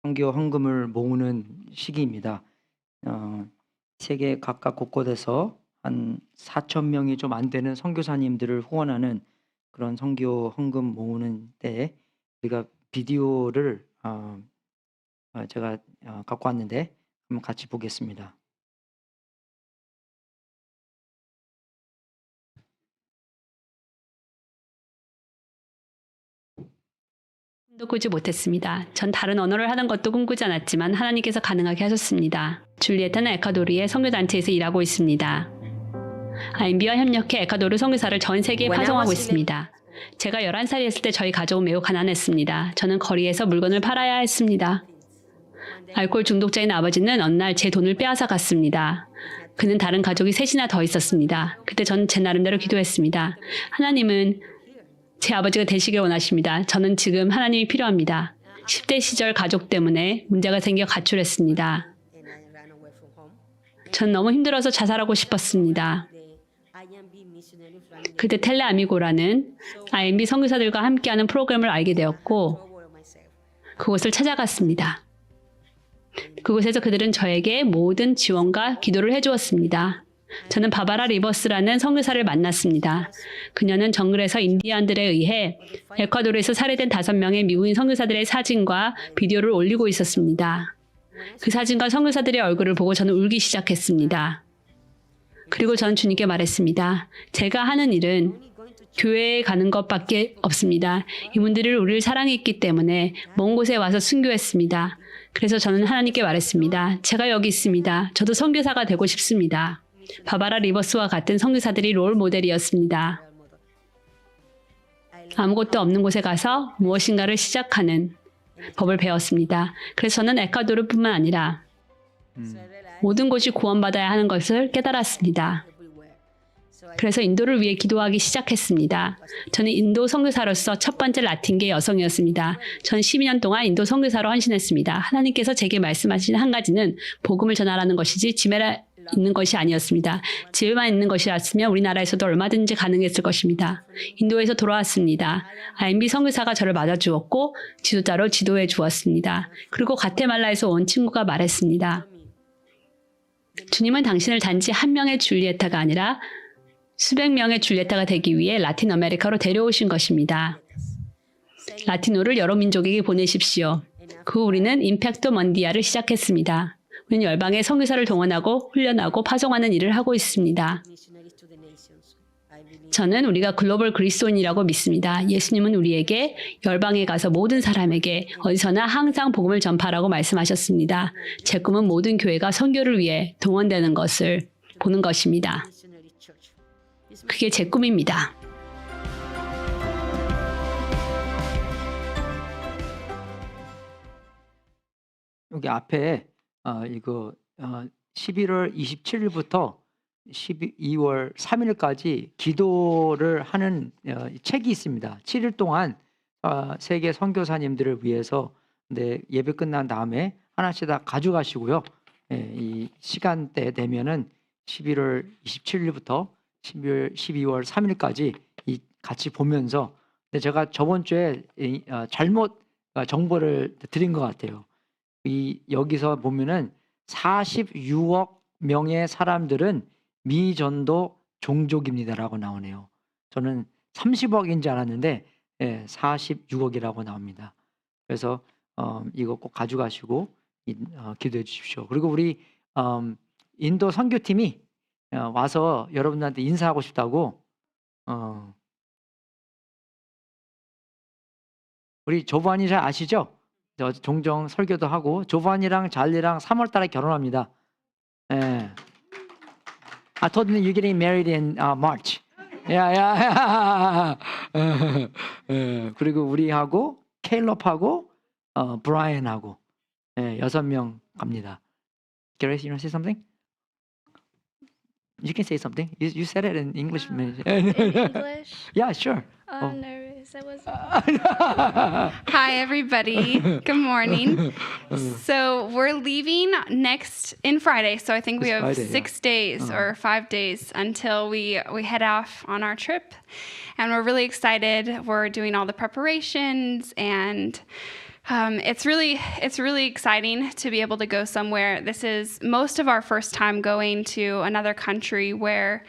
선교 헌금을 모으는 시기입니다. 세계 각각 곳곳에서 한 4,000명이 좀 안 되는 선교사님들을 후원하는 그런 선교 헌금 모으는 때에 우리가 비디오를 제가 갖고 왔는데 한번 같이 보겠습니다. 도 꾸지 못했습니다. 전 다른 언어를 하는 것도 꿈꾸지 않았지만 하나님께서 가능하게 하셨습니다. 줄리에타는 에콰도르의 선교단체에서 일하고 있습니다. IMB와 협력해 에콰도르 선교사를 전 세계에 파송하고 있습니다. 제가 11살이었을 때 저희 가족은 매우 가난했습니다. 저는 거리에서 물건을 팔아야 했습니다. 알코올 중독자인 아버지는 어느 날 제 돈을 빼앗아 갔습니다. 그는 다른 가족이 셋이나 더 있었습니다. 그때 전 제 나름대로 기도했습니다. 하나님은 제 아버지가 되시길 원하십니다. 저는 지금 하나님이 필요합니다. 10대 시절 가족 때문에 문제가 생겨 가출했습니다. 전 너무 힘들어서 자살하고 싶었습니다. 그때 텔레아미고라는 IMB 선교사들과 함께하는 프로그램을 알게 되었고 그곳을 찾아갔습니다. 그곳에서 그들은 저에게 모든 지원과 기도를 해주었습니다. 저는 바바라 리버스라는 선교사를 만났습니다. 그녀는 정글에서 인디안들에 의해 에콰도르에서 살해된 5명의 미국인 선교사들의 사진과 비디오를 올리고 있었습니다. 그 사진과 선교사들의 얼굴을 보고 저는 울기 시작했습니다. 그리고 저는 주님께 말했습니다. 제가 하는 일은 교회에 가는 것밖에 없습니다. 이분들이 우리를 사랑했기 때문에 먼 곳에 와서 순교했습니다. 그래서 저는 하나님께 말했습니다. 제가 여기 있습니다. 저도 선교사가 되고 싶습니다. 바바라 리버스와 같은 선교사들이 롤 모델이었습니다. 아무것도 없는 곳에 가서 무엇인가를 시작하는 법을 배웠습니다. 그래서 저는 에콰도르뿐만 아니라 모든 곳이 구원받아야 하는 것을 깨달았습니다. 그래서 인도를 위해 기도하기 시작했습니다. 저는 인도 선교사로서 첫 번째 라틴계 여성이었습니다. 전 12년 동안 인도 선교사로 헌신했습니다. 하나님께서 제게 말씀하신 한 가지는 복음을 전하라는 것이지 집에 있는 것이 아니었습니다. 집에만 있는 것이었으면 우리나라에서도 얼마든지 가능했을 것입니다. 인도에서 돌아왔습니다. IMB 선교사가 저를 맞아주었고 지도자로 지도해 주었습니다. 그리고 가테말라에서 온 친구가 말했습니다. 주님은 당신을 단지 한 명의 줄리에타가 아니라 수백 명의 줄리에타가 되기 위해 라틴 아메리카로 데려오신 것입니다. 라티노를 여러 민족에게 보내십시오. 그 후 우리는 임팩토 먼디아를 시작했습니다. 우리는 열방의 선교사를 동원하고 훈련하고 파송하는 일을 하고 있습니다. 저는 우리가 글로벌 그리스도인이라고 믿습니다. 예수님은 우리에게 열방에 가서 모든 사람에게 어디서나 항상 복음을 전파하라고 말씀하셨습니다. 제 꿈은 모든 교회가 선교를 위해 동원되는 것을 보는 것입니다. 그게 제 꿈입니다. 여기 앞에 이거 11월 27일부터 12월 3일까지 기도를 하는 책이 있습니다. 7일 동안 세계 선교사님들을 위해서 예배 끝난 다음에 하나씩 다 가져가시고요. 이 시간대 되면은 11월 27일부터 12월 3일까지 같이 보면서 근데 제가 저번 주에 잘못 정보를 드린 것 같아요. 여기서 보면은 46억 명의 사람들은 미전도 종족입니다라고 나오네요. 저는 30억인 줄 알았는데 46억이라고 나옵니다. 그래서 이거 꼭 가져가시고 기도해 주십시오. 그리고 우리 인도 선교팀이 와서 여러분들한테 인사하고 싶다고 우리 조반이 잘 아시죠? 저 종종 설교도 하고 조반이랑 잘리랑 3월 달에 결혼합니다. 예. I told them you're getting married in March. 그리고 우리하고 케일럽하고 브라이언하고 6명 갑니다. Grace, you want to say something? You can say something. You said it in English. English? Yeah, sure. I'm nervous. I wasn't. Hi, everybody. Good morning. So we're leaving in Friday. So I think we This have Friday, 6 days or 5 days until we head off on our trip. And we're really excited. We're doing all the preparations and It's really exciting to be able to go somewhere. This is most of our first time going to another country where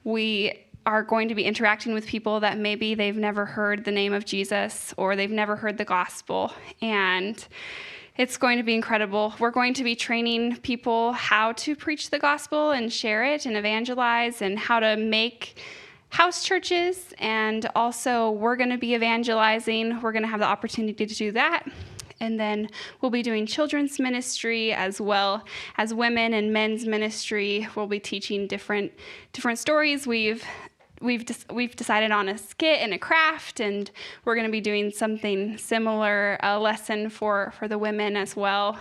we are going to be interacting with people that maybe they've never heard the name of Jesus or they've never heard the gospel. And it's going to be incredible. We're going to be training people how to preach the gospel and share it and evangelize and how to make house churches. And also we're going to be evangelizing. We're going to have the opportunity to do that. And then we'll be doing children's ministry as well as women and men's ministry. We'll be teaching different stories. We've decided on a skit and a craft, and we're going to be doing something similar, a lesson for the women as well.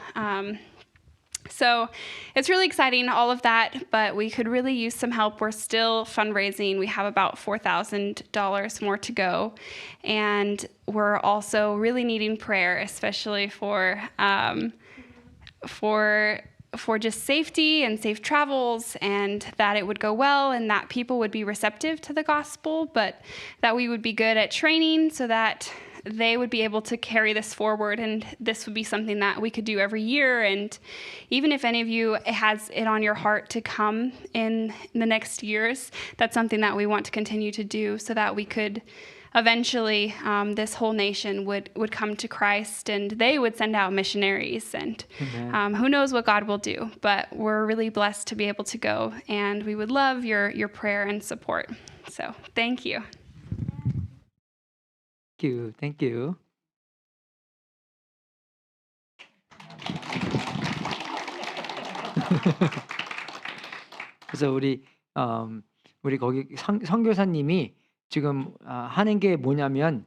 So it's really exciting, all of that, but we could really use some help. We're still fundraising. We have about $4,000 more to go, and we're also really needing prayer, especially for just safety and safe travels, and that it would go well and that people would be receptive to the gospel, but that we would be good at training so that they would be able to carry this forward, and this would be something that we could do every year. And even if any of you has it on your heart to come in the next years, that's something that we want to continue to do so that we could eventually this whole nation would come to Christ, and they would send out missionaries, and who knows what God will do. But we're really blessed to be able to go, and we would love your prayer and support. So thank you. Thank you. 그래서 우리 거기 선교사님이 지금 하는 게 뭐냐면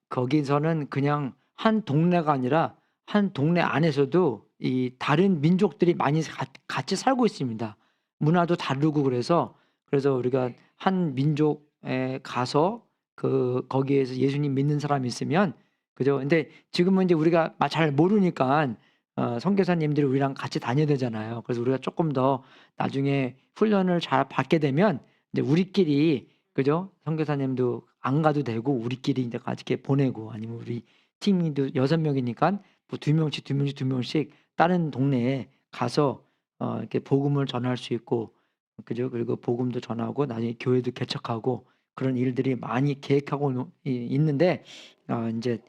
거기서는 그냥 한 동네가 아니라 한 동네 안에서도 이 다른 민족들이 많이 같이 살고 있습니다. 문화도 다르고 그래서 우리가 한 민족에 가서 거기에서 예수님 믿는 사람이 있으면 그죠? 근데 지금은 이제 우리가 잘 모르니까 선교사님들이 우리랑 같이 다녀야 되잖아요. 그래서 우리가 조금 더 나중에 훈련을 잘 받게 되면 이제 우리끼리 그죠? 선교사님도 안 가도 되고 우리끼리 이제 같이 이렇게 보내고, 아니면 우리 팀도 6명이니까 뭐 2명씩 다른 동네에 가서 이렇게 복음을 전할 수 있고, 그죠? 그리고 복음도 전하고 나중에 교회도 개척하고 그런 일들이 많이 계획하고 있는데 이제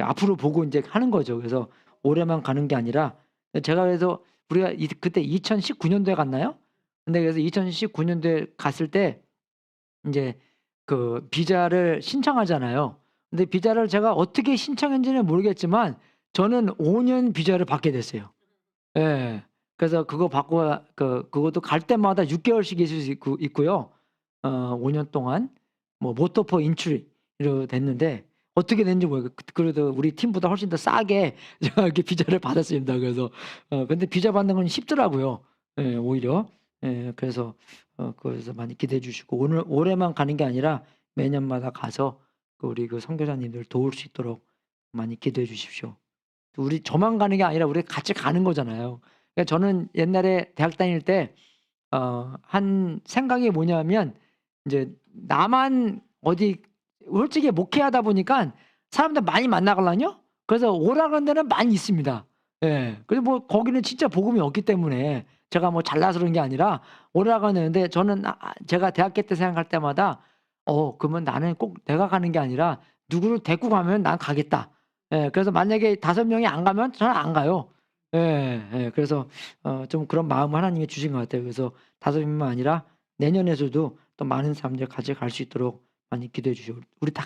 앞으로 보고 이제 하는 거죠. 그래서 올해만 가는 게 아니라, 제가 그래서 우리가 그때 2019년도에 갔나요? 근데 그래서 2019년도에 갔을 때 이제 비자를 신청하잖아요. 근데 비자를 제가 어떻게 신청했는지는 모르겠지만 저는 5년 비자를 받게 됐어요. 예. 그래서 그거 받고 그것도 갈 때마다 6개월씩 있을 수 있고요. 5년 동안 뭐 모토포 인출이로 됐는데 어떻게 됐는지 모르겠어요. 그래도 우리 팀보다 훨씬 더 싸게 제가 이렇게 비자를 받았습니다. 그래서 근데 비자 받는 건 쉽더라고요. 예, 오히려. 예, 그래서 그래서 많이 기대해 주시고, 올해만 가는 게 아니라 매년마다 가서 우리 선교사님들 도울 수 있도록 많이 기도해 주십시오. 저만 가는 게 아니라 우리 같이 가는 거잖아요. 그러니까 저는 옛날에 대학 다닐 때 한 생각이 뭐냐면, 이제 나만 어디 솔직히 목회하다 보니까 사람들 많이 만나가려뇨. 그래서 오라는 데는 많이 있습니다. 예. 그래서 뭐 거기는 진짜 복음이 없기 때문에 제가 뭐 잘나서 그런 게 아니라 오라가는데, 저는 제가 대학교 때 생각할 때마다 그러면 나는 꼭 내가 가는 게 아니라 누구를 데리고 가면 난 가겠다. 예. 그래서 만약에 5명이 안 가면 저는 안 가요. 예. 예. 그래서 좀 그런 마음 하나님이 주신 것 같아요. 그래서 5명만 아니라 내년에서도 또 많은 사람들 같이 갈 수 있도록 많이 기도해 주시고, 우리 다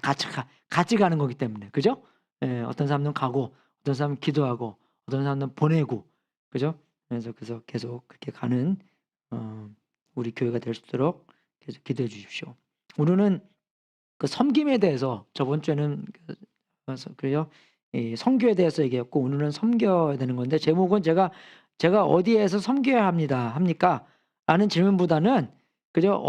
같이 가는 거기 때문에, 그죠? 예. 어떤 사람은 가고, 어떤 사람은 기도하고, 어떤 사람은 보내고, 그죠? 그래서 계속 그렇게 가는 우리 교회가 될 수 있도록 계속 기도해 주십시오. 오늘은 섬김에 대해서, 저번 주에는 그래요, 선교에 대해서 얘기했고, 오늘은 섬겨야 되는 건데, 제목은 제가 어디에서 섬겨야 합니까? 라는 질문보다는 그죠?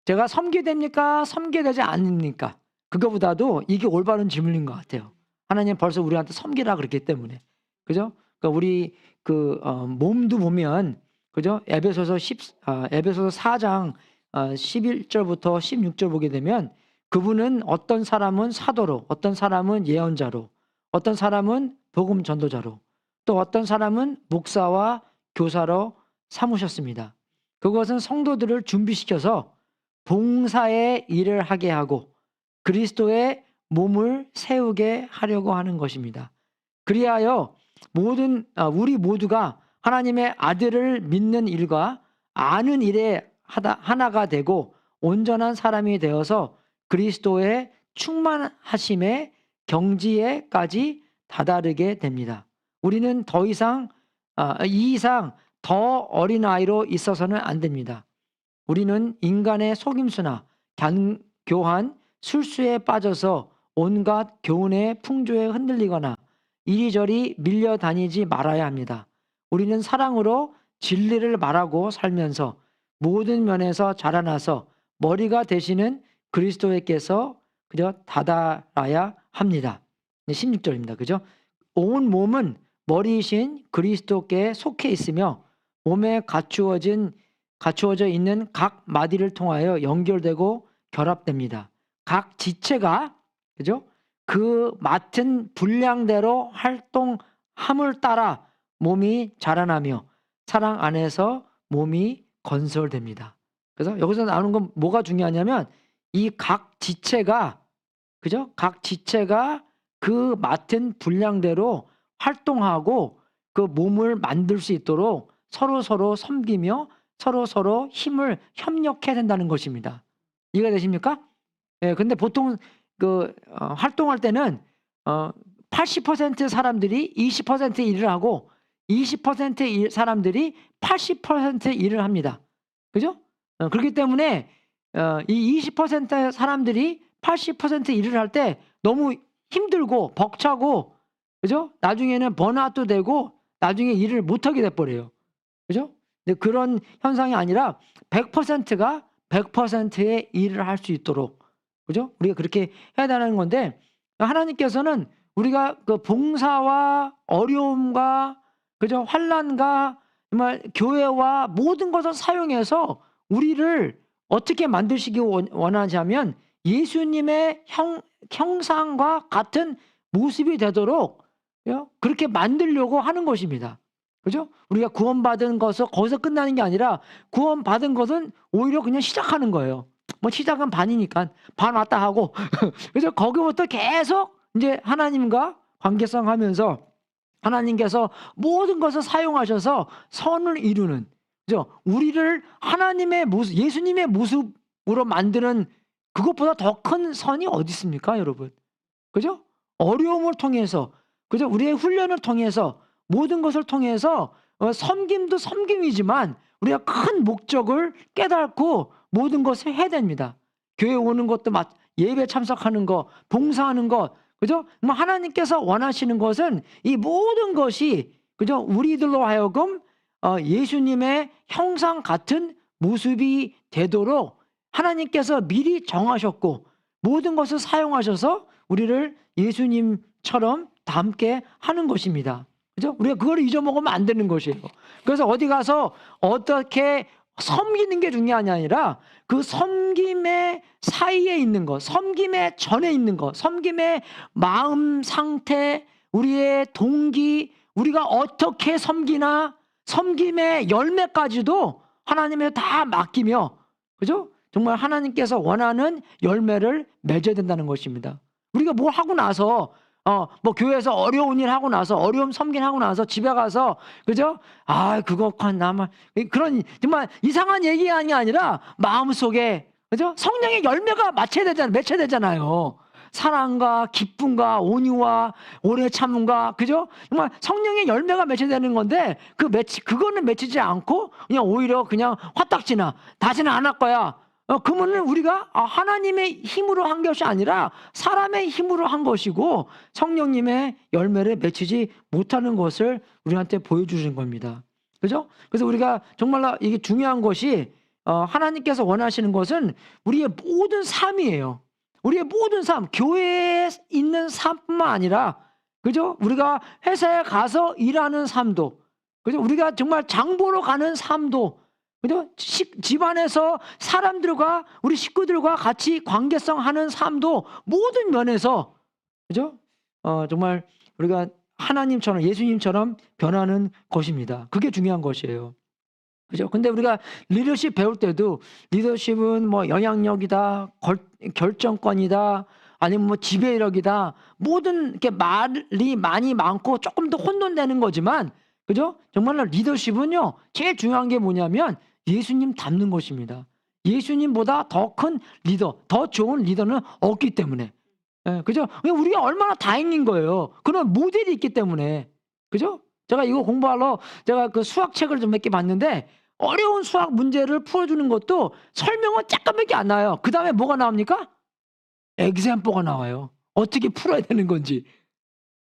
제가 섬겨야 됩니까? 섬겨야 되지 않습니까? 그거보다도 이게 올바른 질문인 것 같아요. 하나님 벌써 우리한테 섬기라 그랬기 때문에, 그죠? 그러니까 우리 몸도 보면, 그죠? 에베소서 4장 11절부터 16절 보게 되면, 그분은 어떤 사람은 사도로, 어떤 사람은 예언자로, 어떤 사람은 복음 전도자로, 또 어떤 사람은 목사와 교사로 삼으셨습니다. 그것은 성도들을 준비시켜서 봉사의 일을 하게 하고 그리스도의 몸을 세우게 하려고 하는 것입니다. 그리하여 우리 모두가 하나님의 아들을 믿는 일과 아는 일에 하나가 되고 온전한 사람이 되어서 그리스도의 충만하심의 경지에까지 다다르게 됩니다. 우리는 이 이상 더 어린아이로 있어서는 안 됩니다. 우리는 인간의 속임수나 교한 술수에 빠져서 온갖 교훈의 풍조에 흔들리거나 이리저리 밀려다니지 말아야 합니다. 우리는 사랑으로 진리를 말하고 살면서 모든 면에서 자라나서 머리가 되시는 그리스도께서 그저 다다라야 합니다. 16절입니다. 그죠? 온 몸은 머리이신 그리스도께 속해 있으며 몸에 갖추어져 있는 각 마디를 통하여 연결되고 결합됩니다. 각 지체가 그죠? 그 맡은 분량대로 활동함을 따라 몸이 자라나며 사랑 안에서 몸이 건설됩니다. 그래서 여기서 나오는 건 뭐가 중요하냐면 이 각 지체가 그죠? 각 지체가 그 맡은 분량대로 활동하고 그 몸을 만들 수 있도록 서로 섬기며 서로 힘을 협력해야 된다는 것입니다. 이해가 되십니까? 예, 근데 보통 활동할 때는 80% 사람들이 20% 일을 하고 20% 사람들이 80% 일을 합니다. 그죠? 그렇기 때문에 이 20% 사람들이 80% 일을 할 때 너무 힘들고 벅차고 그죠? 나중에는 번아웃도 되고 나중에 일을 못하게 돼버려요. 그죠? 근데 그런 현상이 아니라 100%가 100%의 일을 할 수 있도록 그죠? 우리가 그렇게 해야 되는 건데 하나님께서는 우리가 그 봉사와 어려움과 그죠? 환난과 정말 교회와 모든 것을 사용해서 우리를 어떻게 만드시기 원하냐면 예수님의 형상과 같은 모습이 되도록 그렇게 만들려고 하는 것입니다. 그죠? 우리가 구원받은 것은 거기서 끝나는 게 아니라 구원받은 것은 오히려 그냥 시작하는 거예요. 뭐 시작은 반이니까 반 왔다 하고 그래서 거기부터 계속 이제 하나님과 관계성 하면서 하나님께서 모든 것을 사용하셔서 선을 이루는 그죠? 우리를 하나님의 모습, 예수님의 모습으로 만드는 그것보다 더 큰 선이 어디 있습니까, 여러분? 그죠? 어려움을 통해서 그죠? 우리의 훈련을 통해서 모든 것을 통해서 섬김도 섬김이지만 우리가 큰 목적을 깨닫고 모든 것을 해야 됩니다. 교회 오는 것도 예배 참석하는 거, 봉사하는 것, 그죠? 뭐 하나님께서 원하시는 것은 이 모든 것이 그죠? 우리들로 하여금 예수님의 형상 같은 모습이 되도록 하나님께서 미리 정하셨고 모든 것을 사용하셔서 우리를 예수님처럼 닮게 하는 것입니다. 그죠? 우리가 그걸 잊어먹으면 안 되는 것이에요. 그래서 어디 가서 어떻게 섬기는 게 중요한 게 아니라 그 섬김의 사이에 있는 것, 섬김의 전에 있는 것, 섬김의 마음 상태, 우리의 동기, 우리가 어떻게 섬기나 섬김의 열매까지도 하나님에 다 맡기며 그죠? 정말 하나님께서 원하는 열매를 맺어야 된다는 것입니다. 우리가 뭘 하고 나서 뭐 교회에서 어려운 일 하고 나서 어려움 섬긴 하고 나서 집에 가서 그죠? 그거 나만 그런 정말 이상한 얘기가 아니라 마음속에 그죠? 성령의 열매가 맺혀야 되잖아요. 사랑과 기쁨과 온유와 오래 참음과 그죠? 정말 성령의 열매가 맺혀야 되는 건데 그거는 맺히지 않고 그냥 오히려 그냥 화딱지나 다시는 안 할 거야. 그러면은 우리가 하나님의 힘으로 한 것이 아니라 사람의 힘으로 한 것이고 성령님의 열매를 맺히지 못하는 것을 우리한테 보여주시는 겁니다. 그죠? 그래서 우리가 정말로 이게 중요한 것이 하나님께서 원하시는 것은 우리의 모든 삶이에요. 우리의 모든 삶, 교회에 있는 삶뿐만 아니라 그죠? 우리가 회사에 가서 일하는 삶도 그죠? 우리가 정말 장 보러 가는 삶도 그죠? 집안에서 사람들과 우리 식구들과 같이 관계성 하는 삶도 모든 면에서 그죠? 정말 우리가 하나님처럼 예수님처럼 변하는 것입니다. 그게 중요한 것이에요. 그죠? 근데 우리가 리더십 배울 때도 리더십은 뭐 영향력이다, 결정권이다, 아니면 뭐 지배력이다, 모든 이렇게 말이 많이 많고 조금 더 혼돈되는 거지만, 그죠? 정말로 리더십은요, 제일 중요한 게 뭐냐면 예수님 닮는 것입니다. 예수님보다 더 큰 리더, 더 좋은 리더는 없기 때문에. 예, 그죠? 우리가 얼마나 다행인 거예요. 그런 모델이 있기 때문에. 그죠? 제가 이거 공부하러 제가 그 수학책을 좀 몇 개 봤는데 어려운 수학 문제를 풀어주는 것도 설명은 잠깐밖에 안 나와요. 그 다음에 뭐가 나옵니까? 엑셈플가 나와요. 어떻게 풀어야 되는 건지.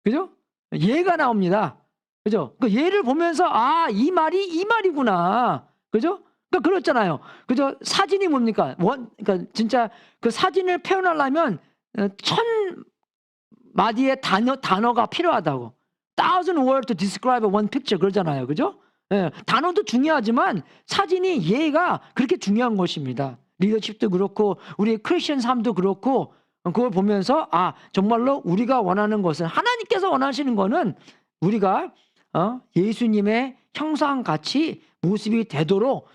그죠? 예가 나옵니다. 그죠? 그 예를 보면서 아, 이 말이 이 말이구나. 그죠? 그러니까 그렇잖아요. 그죠? 사진이 뭡니까? 그러니까 진짜 그 사진을 표현하려면 1000마디의 단어가 필요하다고. 1000 words to describe one picture 그러잖아요. 그죠? 예, 단어도 중요하지만 사진이 예가 그렇게 중요한 것입니다. 리더십도 그렇고 우리 크리스천 삶도 그렇고 그걸 보면서 아, 정말로 우리가 원하는 것은 하나님께서 원하시는 거는 우리가 예수님의 형상같이 모습이 되도록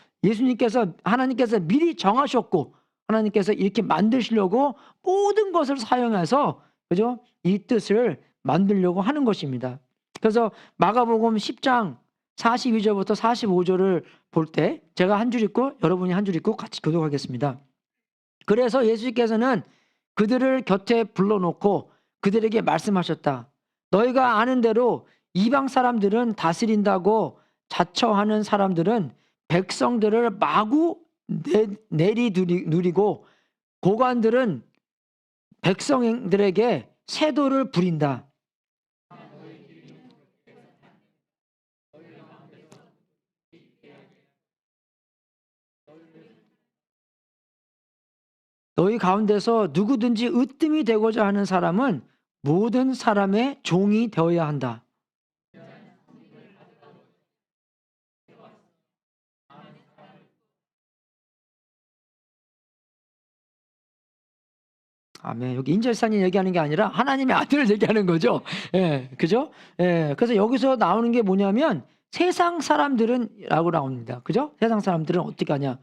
하나님께서 미리 정하셨고 하나님께서 이렇게 만드시려고 모든 것을 사용해서 그죠? 이 뜻을 만들려고 하는 것입니다. 그래서 마가복음 10장 42절부터 45절을 볼 때 제가 한 줄 읽고 여러분이 한 줄 읽고 같이 교독하겠습니다. 그래서 예수께서는 그들을 곁에 불러놓고 그들에게 말씀하셨다. 너희가 아는 대로 이방 사람들은 다스린다고 자처하는 사람들은 백성들을 마구 내리누리고 고관들은 백성들에게 세도를 부린다. 너희 가운데서 누구든지 으뜸이 되고자 하는 사람은 모든 사람의 종이 되어야 한다. 아멘. 여기 인절사님 얘기하는 게 아니라 하나님의 아들을 얘기하는 거죠. 예, 그죠? 예, 그래서 여기서 나오는 게 뭐냐면 세상 사람들은라고 나옵니다. 그죠? 세상 사람들은 어떻게 하냐?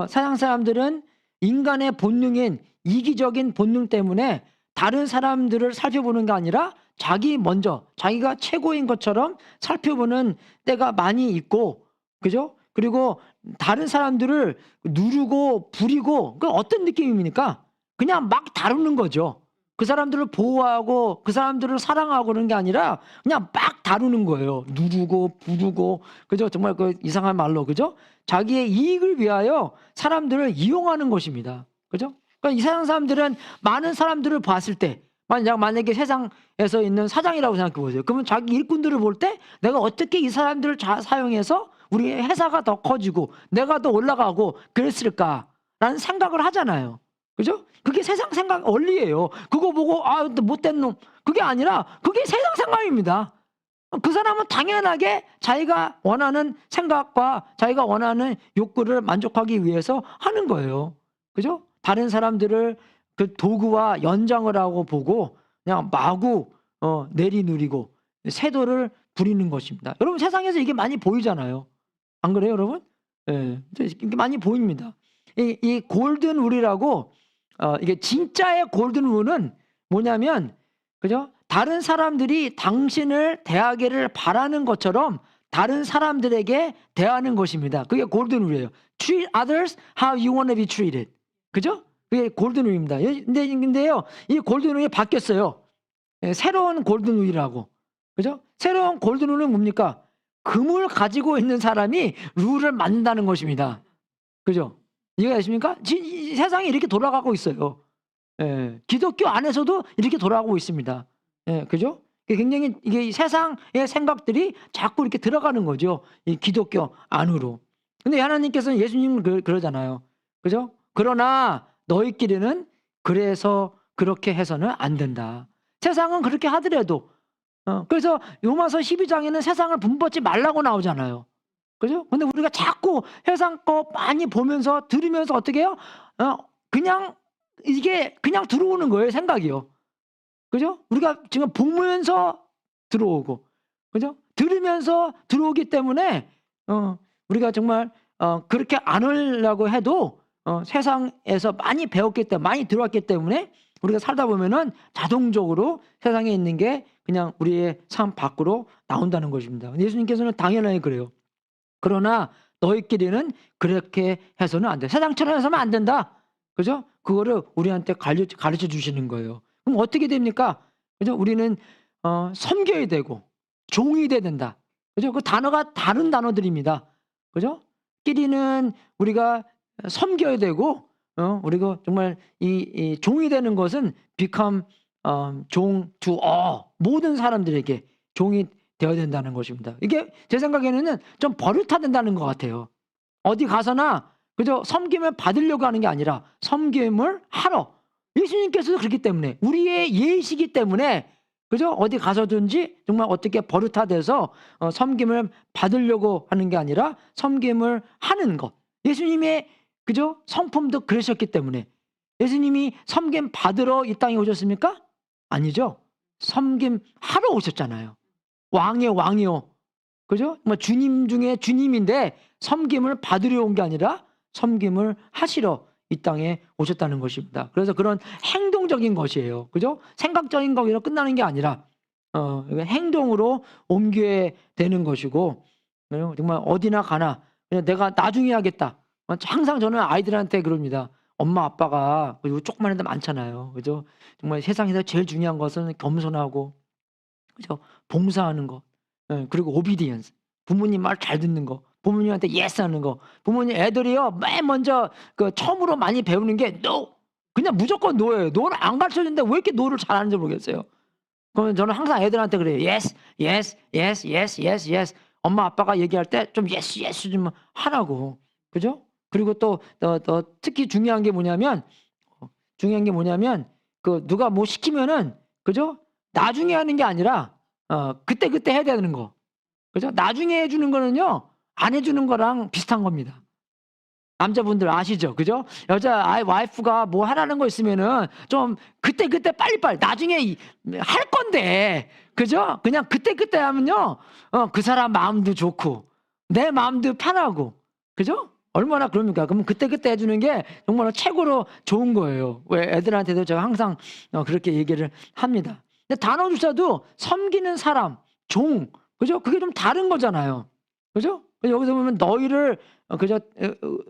세상 사람들은 인간의 본능인 이기적인 본능 때문에 다른 사람들을 살펴보는 게 아니라 자기가 최고인 것처럼 살펴보는 때가 많이 있고, 그죠? 그리고 다른 사람들을 누르고 부리고, 그 어떤 느낌입니까? 그냥 막 다루는 거죠. 그 사람들을 보호하고 그 사람들을 사랑하고 그런 게 아니라 그냥 막 다루는 거예요. 누르고 부르고, 그죠? 정말 그 이상한 말로, 그죠? 자기의 이익을 위하여 사람들을 이용하는 것입니다. 그죠? 그러니까 이 세상 사람들은 많은 사람들을 봤을 때 만약에 세상에서 있는 사장이라고 생각해 보세요. 그러면 자기 일꾼들을 볼 때 내가 어떻게 이 사람들을 사용해서 우리 회사가 더 커지고 내가 더 올라가고 그랬을까라는 생각을 하잖아요. 그죠? 그게 세상 생각 원리예요. 그거 보고 못된 놈, 그게 아니라 그게 세상 생각입니다. 그 사람은 당연하게 자기가 원하는 생각과 자기가 원하는 욕구를 만족하기 위해서 하는 거예요. 그죠? 다른 사람들을 그 도구와 연장을 하고 보고 그냥 마구 내리누리고 세도를 부리는 것입니다. 여러분 세상에서 이게 많이 보이잖아요. 안 그래요, 여러분? 예, 이게 많이 보입니다. 이 골든 룰이라고 이게 진짜의 골든 룰은 뭐냐면, 그죠? 다른 사람들이 당신을 대하기를 바라는 것처럼 다른 사람들에게 대하는 것입니다. 그게 골든 룰이에요. Treat others how you want to be treated. 그죠? 그게 골든 룰입니다. 근데요, 이 골든 룰이 바뀌었어요. 새로운 골든 룰이라고. 그죠? 새로운 골든 룰은 뭡니까? 금을 가지고 있는 사람이 룰을 만든다는 것입니다. 그죠? 이해가 되십니까? 세상이 이렇게 돌아가고 있어요. 예, 기독교 안에서도 이렇게 돌아가고 있습니다. 예, 그죠? 굉장히 이게 세상의 생각들이 자꾸 이렇게 들어가는 거죠. 이 기독교 안으로. 근데 하나님께서는 예수님은 그러잖아요. 그죠? 그러나 너희끼리는 그래서 그렇게 해서는 안 된다. 세상은 그렇게 하더라도. 그래서 로마서 12장에는 세상을 분받지 말라고 나오잖아요. 그죠? 근데 우리가 자꾸 세상 거 많이 보면서 들으면서 어떻게 해요? 그냥 이게 그냥 들어오는 거예요, 생각이요. 그죠? 우리가 지금 보면서 들어오고, 그죠? 들으면서 들어오기 때문에 우리가 정말 그렇게 안 하려고 해도 세상에서 많이 배웠기 때문에, 많이 들어왔기 때문에 우리가 살다 보면은 자동적으로 세상에 있는 게 그냥 우리의 삶 밖으로 나온다는 것입니다. 예수님께서는 당연하게 그래요. 그러나 너희끼리는 그렇게 해서는 안 돼. 세상처럼 해서는 안 된다. 그죠? 그거를 우리한테 가르쳐 주시는 거예요. 그럼 어떻게 됩니까? 그죠? 우리는 섬겨야 되고 종이 돼야 된다. 그죠? 그 단어가 다른 단어들입니다. 그죠? 끼리는 우리가 섬겨야 되고 우리가 정말 이 종이 되는 것은 become 종 to all, 모든 사람들에게 종이 되어야 된다는 것입니다. 이게 제 생각에는 좀 버릇화 된다는 것 같아요. 어디 가서나 그저 섬김을 받으려고 하는 게 아니라 섬김을 하러, 예수님께서도 그렇기 때문에, 우리의 예의시기 때문에, 그죠? 어디 가서든지 정말 어떻게 버릇화돼서 섬김을 받으려고 하는 게 아니라 섬김을 하는 것. 예수님의 그죠? 성품도 그러셨기 때문에. 예수님이 섬김 받으러 이 땅에 오셨습니까? 아니죠. 섬김 하러 오셨잖아요. 왕의 왕이요. 그죠? 뭐 주님 중에 주님인데 섬김을 받으려 온 게 아니라 섬김을 하시러 이 땅에 오셨다는 것입니다. 그래서 그런 행동적인 것이에요. 그죠? 생각적인 거기로 끝나는 게 아니라 행동으로 옮겨야 되는 것이고, 정말 어디나 가나 그냥 내가 나중에 하겠다. 항상 저는 아이들한테 그럽니다. 엄마 아빠가, 그리고 조그만 애들 많잖아요. 그죠? 정말 세상에서 제일 중요한 것은 겸손하고, 그죠? 봉사하는 거, 그리고 오비디언스, 부모님 말 잘 듣는 거, 부모님한테 예스 하는 거. 부모님 애들이요 맨 먼저 그 처음으로 많이 배우는 게 no, 그냥 무조건 no예요. no를 안 가르쳐 주는데 왜 이렇게 no를 잘하는지 모르겠어요. 그러면 저는 항상 애들한테 그래요. yes, yes, yes, yes, yes, yes. 엄마 아빠가 얘기할 때 좀 yes, yes 좀 하라고. 그죠? 그리고 또 특히 중요한 게 뭐냐면 그 누가 뭐 시키면은, 그죠? 나중에 하는 게 아니라 그때 해야 되는 거. 그죠? 나중에 해주는 거는요 안 해주는 거랑 비슷한 겁니다. 남자분들 아시죠? 그죠? 와이프가 뭐 하라는 거 있으면은 좀 그때 빨리빨리 나중에 할 건데, 그죠? 그냥 그때 하면요 그 사람 마음도 좋고 내 마음도 편하고, 그죠? 얼마나 그럽니까? 그럼 그때 해주는 게 정말 최고로 좋은 거예요. 왜 애들한테도 제가 항상 그렇게 얘기를 합니다. 근데 단어조차도 섬기는 사람, 종, 그죠? 그게 좀 다른 거잖아요. 그죠? 여기서 보면 너희를 그저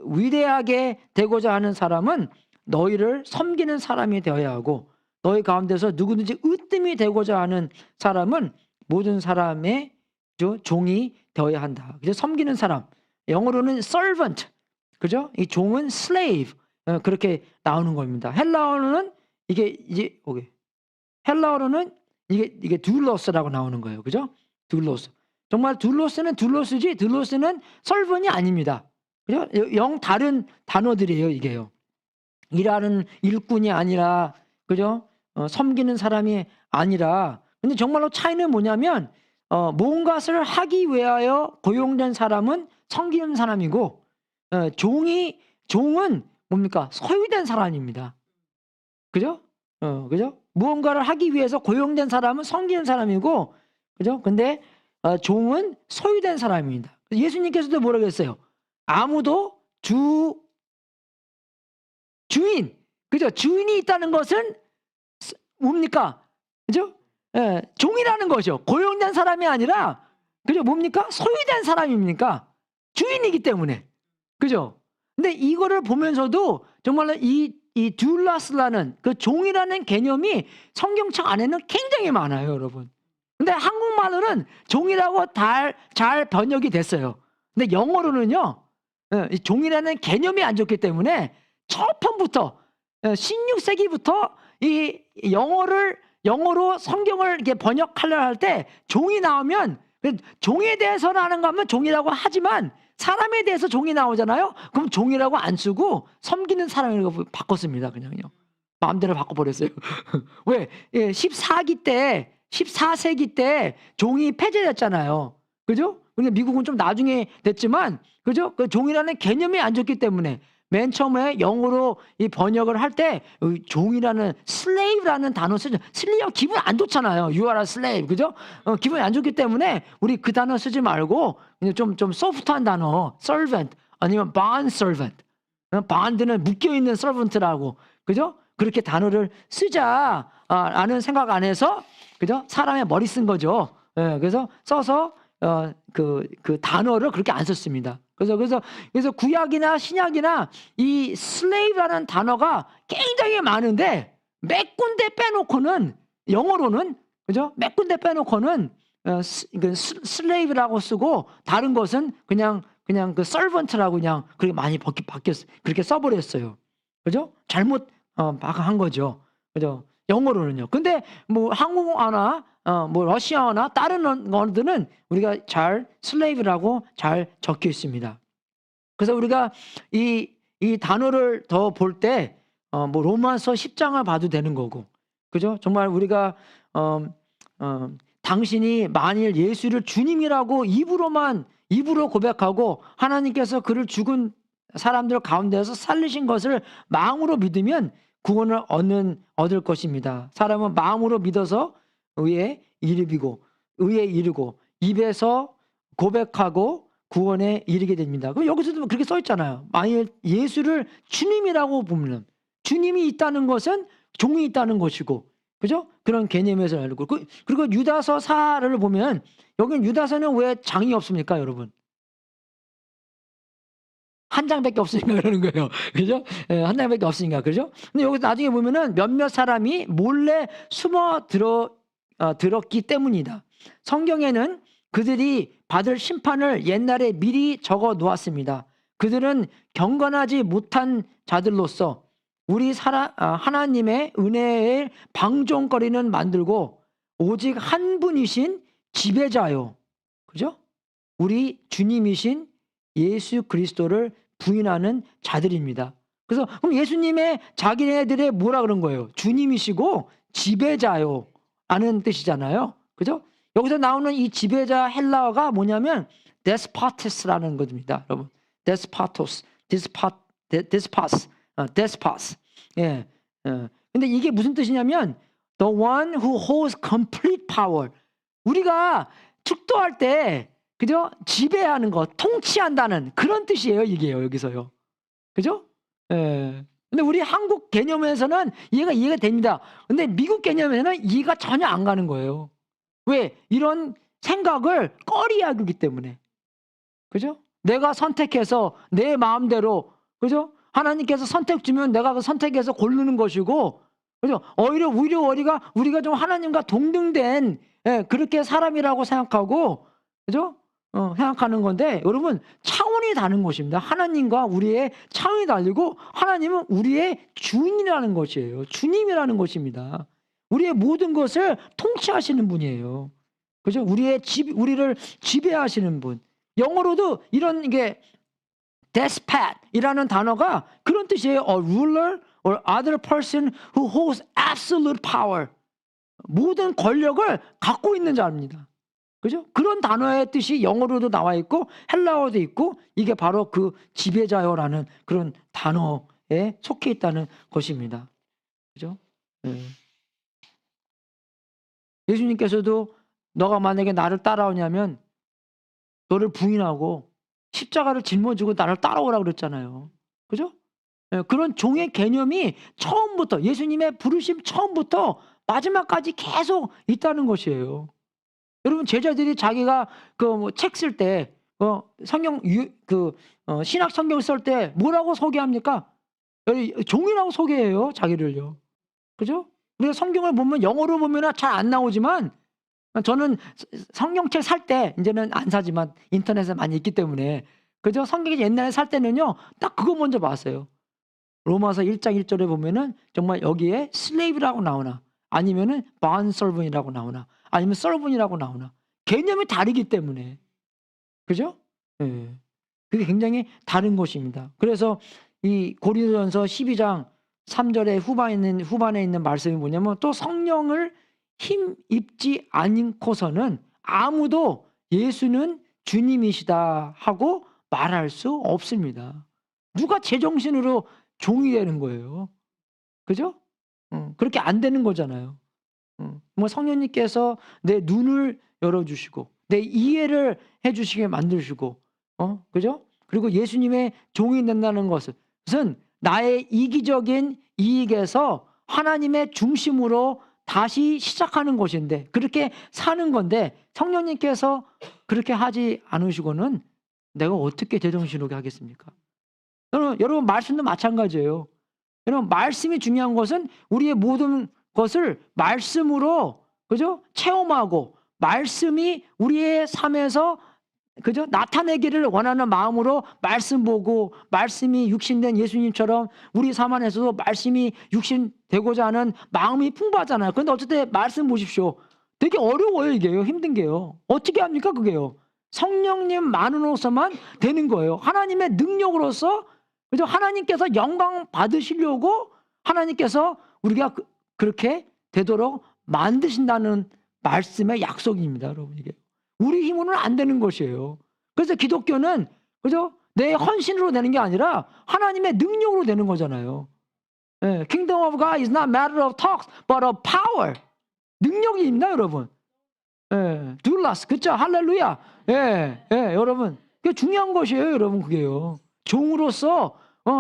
위대하게 되고자 하는 사람은 너희를 섬기는 사람이 되어야 하고, 너희 가운데서 누구든지 으뜸이 되고자 하는 사람은 모든 사람의 종이 되어야 한다. 그죠? 섬기는 사람, 영어로는 servant, 그죠? 이 종은 slave, 그렇게 나오는 겁니다. 헬라어로는 이게 둘로스라고 나오는 거예요. 그죠? 둘로스. 정말 둘로스지 둘로스는 설번이 아닙니다. 그죠? 영 다른 단어들이에요, 이게요. 일하는 일꾼이 아니라, 그죠? 섬기는 사람이 아니라. 근데 정말로 차이는 뭐냐면 무엇을 하기 위하여 고용된 사람은 섬기는 사람이고, 종은 뭡니까? 소유된 사람입니다. 그죠? 그죠? 무언가를 하기 위해서 고용된 사람은 섬기는 사람이고, 그죠? 근데 종은 소유된 사람입니다. 예수님께서도 뭐라고 했어요? 아무도 주인, 그죠? 주인이 있다는 것은 뭡니까? 그죠? 종이라는 거죠. 고용된 사람이 아니라, 그죠? 뭡니까? 소유된 사람입니까? 주인이기 때문에. 그죠? 근데 이거를 보면서도 정말로 이 듀라스라는 그 종이라는 개념이 성경책 안에는 굉장히 많아요, 여러분. 근데 한국말로는 종이라고 잘 번역이 됐어요. 근데 영어로는요, 이 종이라는 개념이 안 좋기 때문에 처음부터 16세기부터 이 영어로 성경을 이렇게 번역하려 할 때 종이 나오면, 종에 대해서는 하는 거 하면 종이라고 하지만 사람에 대해서 종이 나오잖아요. 그럼 종이라고 안 쓰고 섬기는 사람이라고 바꿨습니다. 그냥요. 마음대로 바꿔버렸어요. 왜? 14세기 때 종이 폐지됐잖아요. 그죠? 근데 미국은 좀 나중에 됐지만, 그죠? 그 종이라는 개념이 안 좋기 때문에 맨 처음에 영어로 이 번역을 할 때 종이라는 slave라는 단어 쓰죠. 슬레이어 기분 안 좋잖아요. You are a slave, 그죠? 기분이 안 좋기 때문에 우리 그 단어 쓰지 말고 그냥 좀 소프트한 단어, servant 아니면 bond servant. bond는 묶여 있는 servant라고, 그죠? 그렇게 단어를 쓰자 라는 생각 안에서, 그죠? 사람의 머리 쓴 거죠. 예, 그래서 써서 그 단어를 그렇게 안 썼습니다. 그래서 구약이나 신약이나 이 slave라는 단어가 굉장히 많은데 몇 군데 빼놓고는 영어로는, 그죠? 몇 군데 빼놓고는 slave라고 쓰고 다른 것은 그냥 그 servant라고 그냥 그렇게 많이 바뀌었어요. 그렇게 써버렸어요. 그죠? 잘못 한 거죠. 그죠? 영어로는요. 근데 뭐 한국어나 뭐 러시아어나 다른 언어들은 우리가 잘 slave라고 잘 적혀 있습니다. 그래서 우리가 이 단어를 더 볼 때 뭐 로마서 10장을 봐도 되는 거고, 그죠? 정말 우리가 당신이 만일 예수를 주님이라고 입으로 고백하고 하나님께서 그를 죽은 사람들 가운데서 살리신 것을 마음으로 믿으면 구원을 얻을 것입니다. 사람은 마음으로 믿어서 의에 이르고 입에서 고백하고 구원에 이르게 됩니다. 그럼 여기서도 그렇게 써 있잖아요. 만일 예수를 주님이라고 보면 주님이 있다는 것은 종이 있다는 것이고, 그죠? 그런 개념에서 알고, 그리고 유다서 4를 보면 여기는 유다서는 왜 장이 없습니까, 여러분? 한 장밖에 없으니까 그러는 거예요. 그죠? 예, 한 장밖에 없으니까, 그죠? 근데 여기 나중에 보면은 몇몇 사람이 몰래 숨어 들었기 때문이다. 성경에는 그들이 받을 심판을 옛날에 미리 적어 놓았습니다. 그들은 경건하지 못한 자들로서 우리 하나님의 은혜의 방종거리는 만들고 오직 한 분이신 지배자요, 그죠? 우리 주님이신 예수 그리스도를 부인하는 자들입니다. 그래서 그럼 예수님의 자기네들의 뭐라 그런 거예요? 주님이시고 지배자요 라는 뜻이잖아요. 그죠? 여기서 나오는 이 지배자 헬라어가 뭐냐면 데스파테스라는 것입니다. 여러분, 데스파토스, 데스파스. 예. 근데 이게 무슨 뜻이냐면 the one who holds complete power. 우리가 축도할 때, 그죠? 지배하는 것, 통치한다는 그런 뜻이에요, 이게요, 여기서요. 그죠? 예. 근데 우리 한국 개념에서는 이해가 됩니다. 근데 미국 개념에서는 이해가 전혀 안 가는 거예요. 왜? 이런 생각을 꺼리하기 때문에. 그죠? 내가 선택해서 내 마음대로, 그죠? 하나님께서 선택 주면 내가 그 선택해서 고르는 것이고, 그죠? 오히려 우리가 좀 하나님과 동등된, 예, 그렇게 사람이라고 생각하고, 그죠? 생각하는 건데, 여러분, 차원이 다른 것입니다. 하나님과 우리의 차원이 다르고, 하나님은 우리의 주인이라는 것이에요. 주님이라는 것입니다. 우리의 모든 것을 통치하시는 분이에요. 그죠? 우리를 지배하시는 분. 영어로도 이런 게 despot이라는 단어가 그런 뜻이에요. A ruler or other person who holds absolute power. 모든 권력을 갖고 있는 자입니다. 그죠? 그런 단어의 뜻이 영어로도 나와 있고 헬라어도 있고, 이게 바로 그 지배자요라는 그런 단어에 속해 있다는 것입니다. 그죠? 예수님께서도 너가 만약에 나를 따라오냐면 너를 부인하고 십자가를 짊어지고 나를 따라오라 그랬잖아요. 그죠? 그런 종의 개념이 처음부터, 예수님의 부르심 처음부터 마지막까지 계속 있다는 것이에요. 여러분, 제자들이 자기가 책 쓸 때, 성경 신학 성경 쓸 때 뭐라고 소개합니까? 종이라고 소개해요, 자기를요. 그죠? 우리가 성경을 보면 영어로 보면 잘 안 나오지만, 저는 성경책 살 때, 이제는 안 사지만 인터넷에 많이 있기 때문에, 그죠? 성경이 옛날에 살 때는요, 딱 그거 먼저 봤어요. 로마서 1장 1절에 보면은 정말 여기에 slave라고 나오나, 아니면은 bond servant이라고 나오나, 아니면 servant이라고 나오나, 개념이 다르기 때문에, 그죠? 예. 그게 굉장히 다른 것입니다. 그래서 이 고린도전서 12장 3절의 후반에 있는 말씀이 뭐냐면, 또 성령을 힘입지 않고서는 아무도 예수는 주님이시다 하고 말할 수 없습니다. 누가 제정신으로 종이 되는 거예요? 그죠? 그렇게 안 되는 거잖아요. 뭐 성령님께서 내 눈을 열어주시고 내 이해를 해주시게 만드시고, 그죠? 그리고 예수님의 종이 된다는 것은 나의 이기적인 이익에서 하나님의 중심으로 다시 시작하는 것인데, 그렇게 사는 건데, 성령님께서 그렇게 하지 않으시고는 내가 어떻게 제정신으로 하겠습니까? 여러분 말씀도 마찬가지예요. 여러분 말씀이 중요한 것은 우리의 모든 것을 말씀으로, 그죠? 체험하고 말씀이 우리의 삶에서, 그죠? 나타내기를 원하는 마음으로 말씀 보고, 말씀이 육신된 예수님처럼 우리 삶 안에서도 말씀이 육신되고자 하는 마음이 풍부하잖아요. 그런데 어쨌든 말씀 보십시오. 되게 어려워요. 이게요. 힘든 게요. 어떻게 합니까? 그게요. 성령님만으로서만 되는 거예요. 하나님의 능력으로서, 그죠? 하나님께서 영광 받으시려고 하나님께서 우리가 그렇게 되도록 만드신다는 말씀의 약속입니다. 여러분, 이게 우리 힘으로는 안 되는 것이에요. 그래서 기독교는, 그죠? 내 헌신으로 되는 게 아니라 하나님의 능력으로 되는 거잖아요. 예, Kingdom of God is not a matter of talks, but of power. 능력입니다, 여러분. 예, 둘라스, 그쵸? 할렐루야. 예, 여러분. 그게 중요한 것이에요, 여러분, 그게요. 종으로서,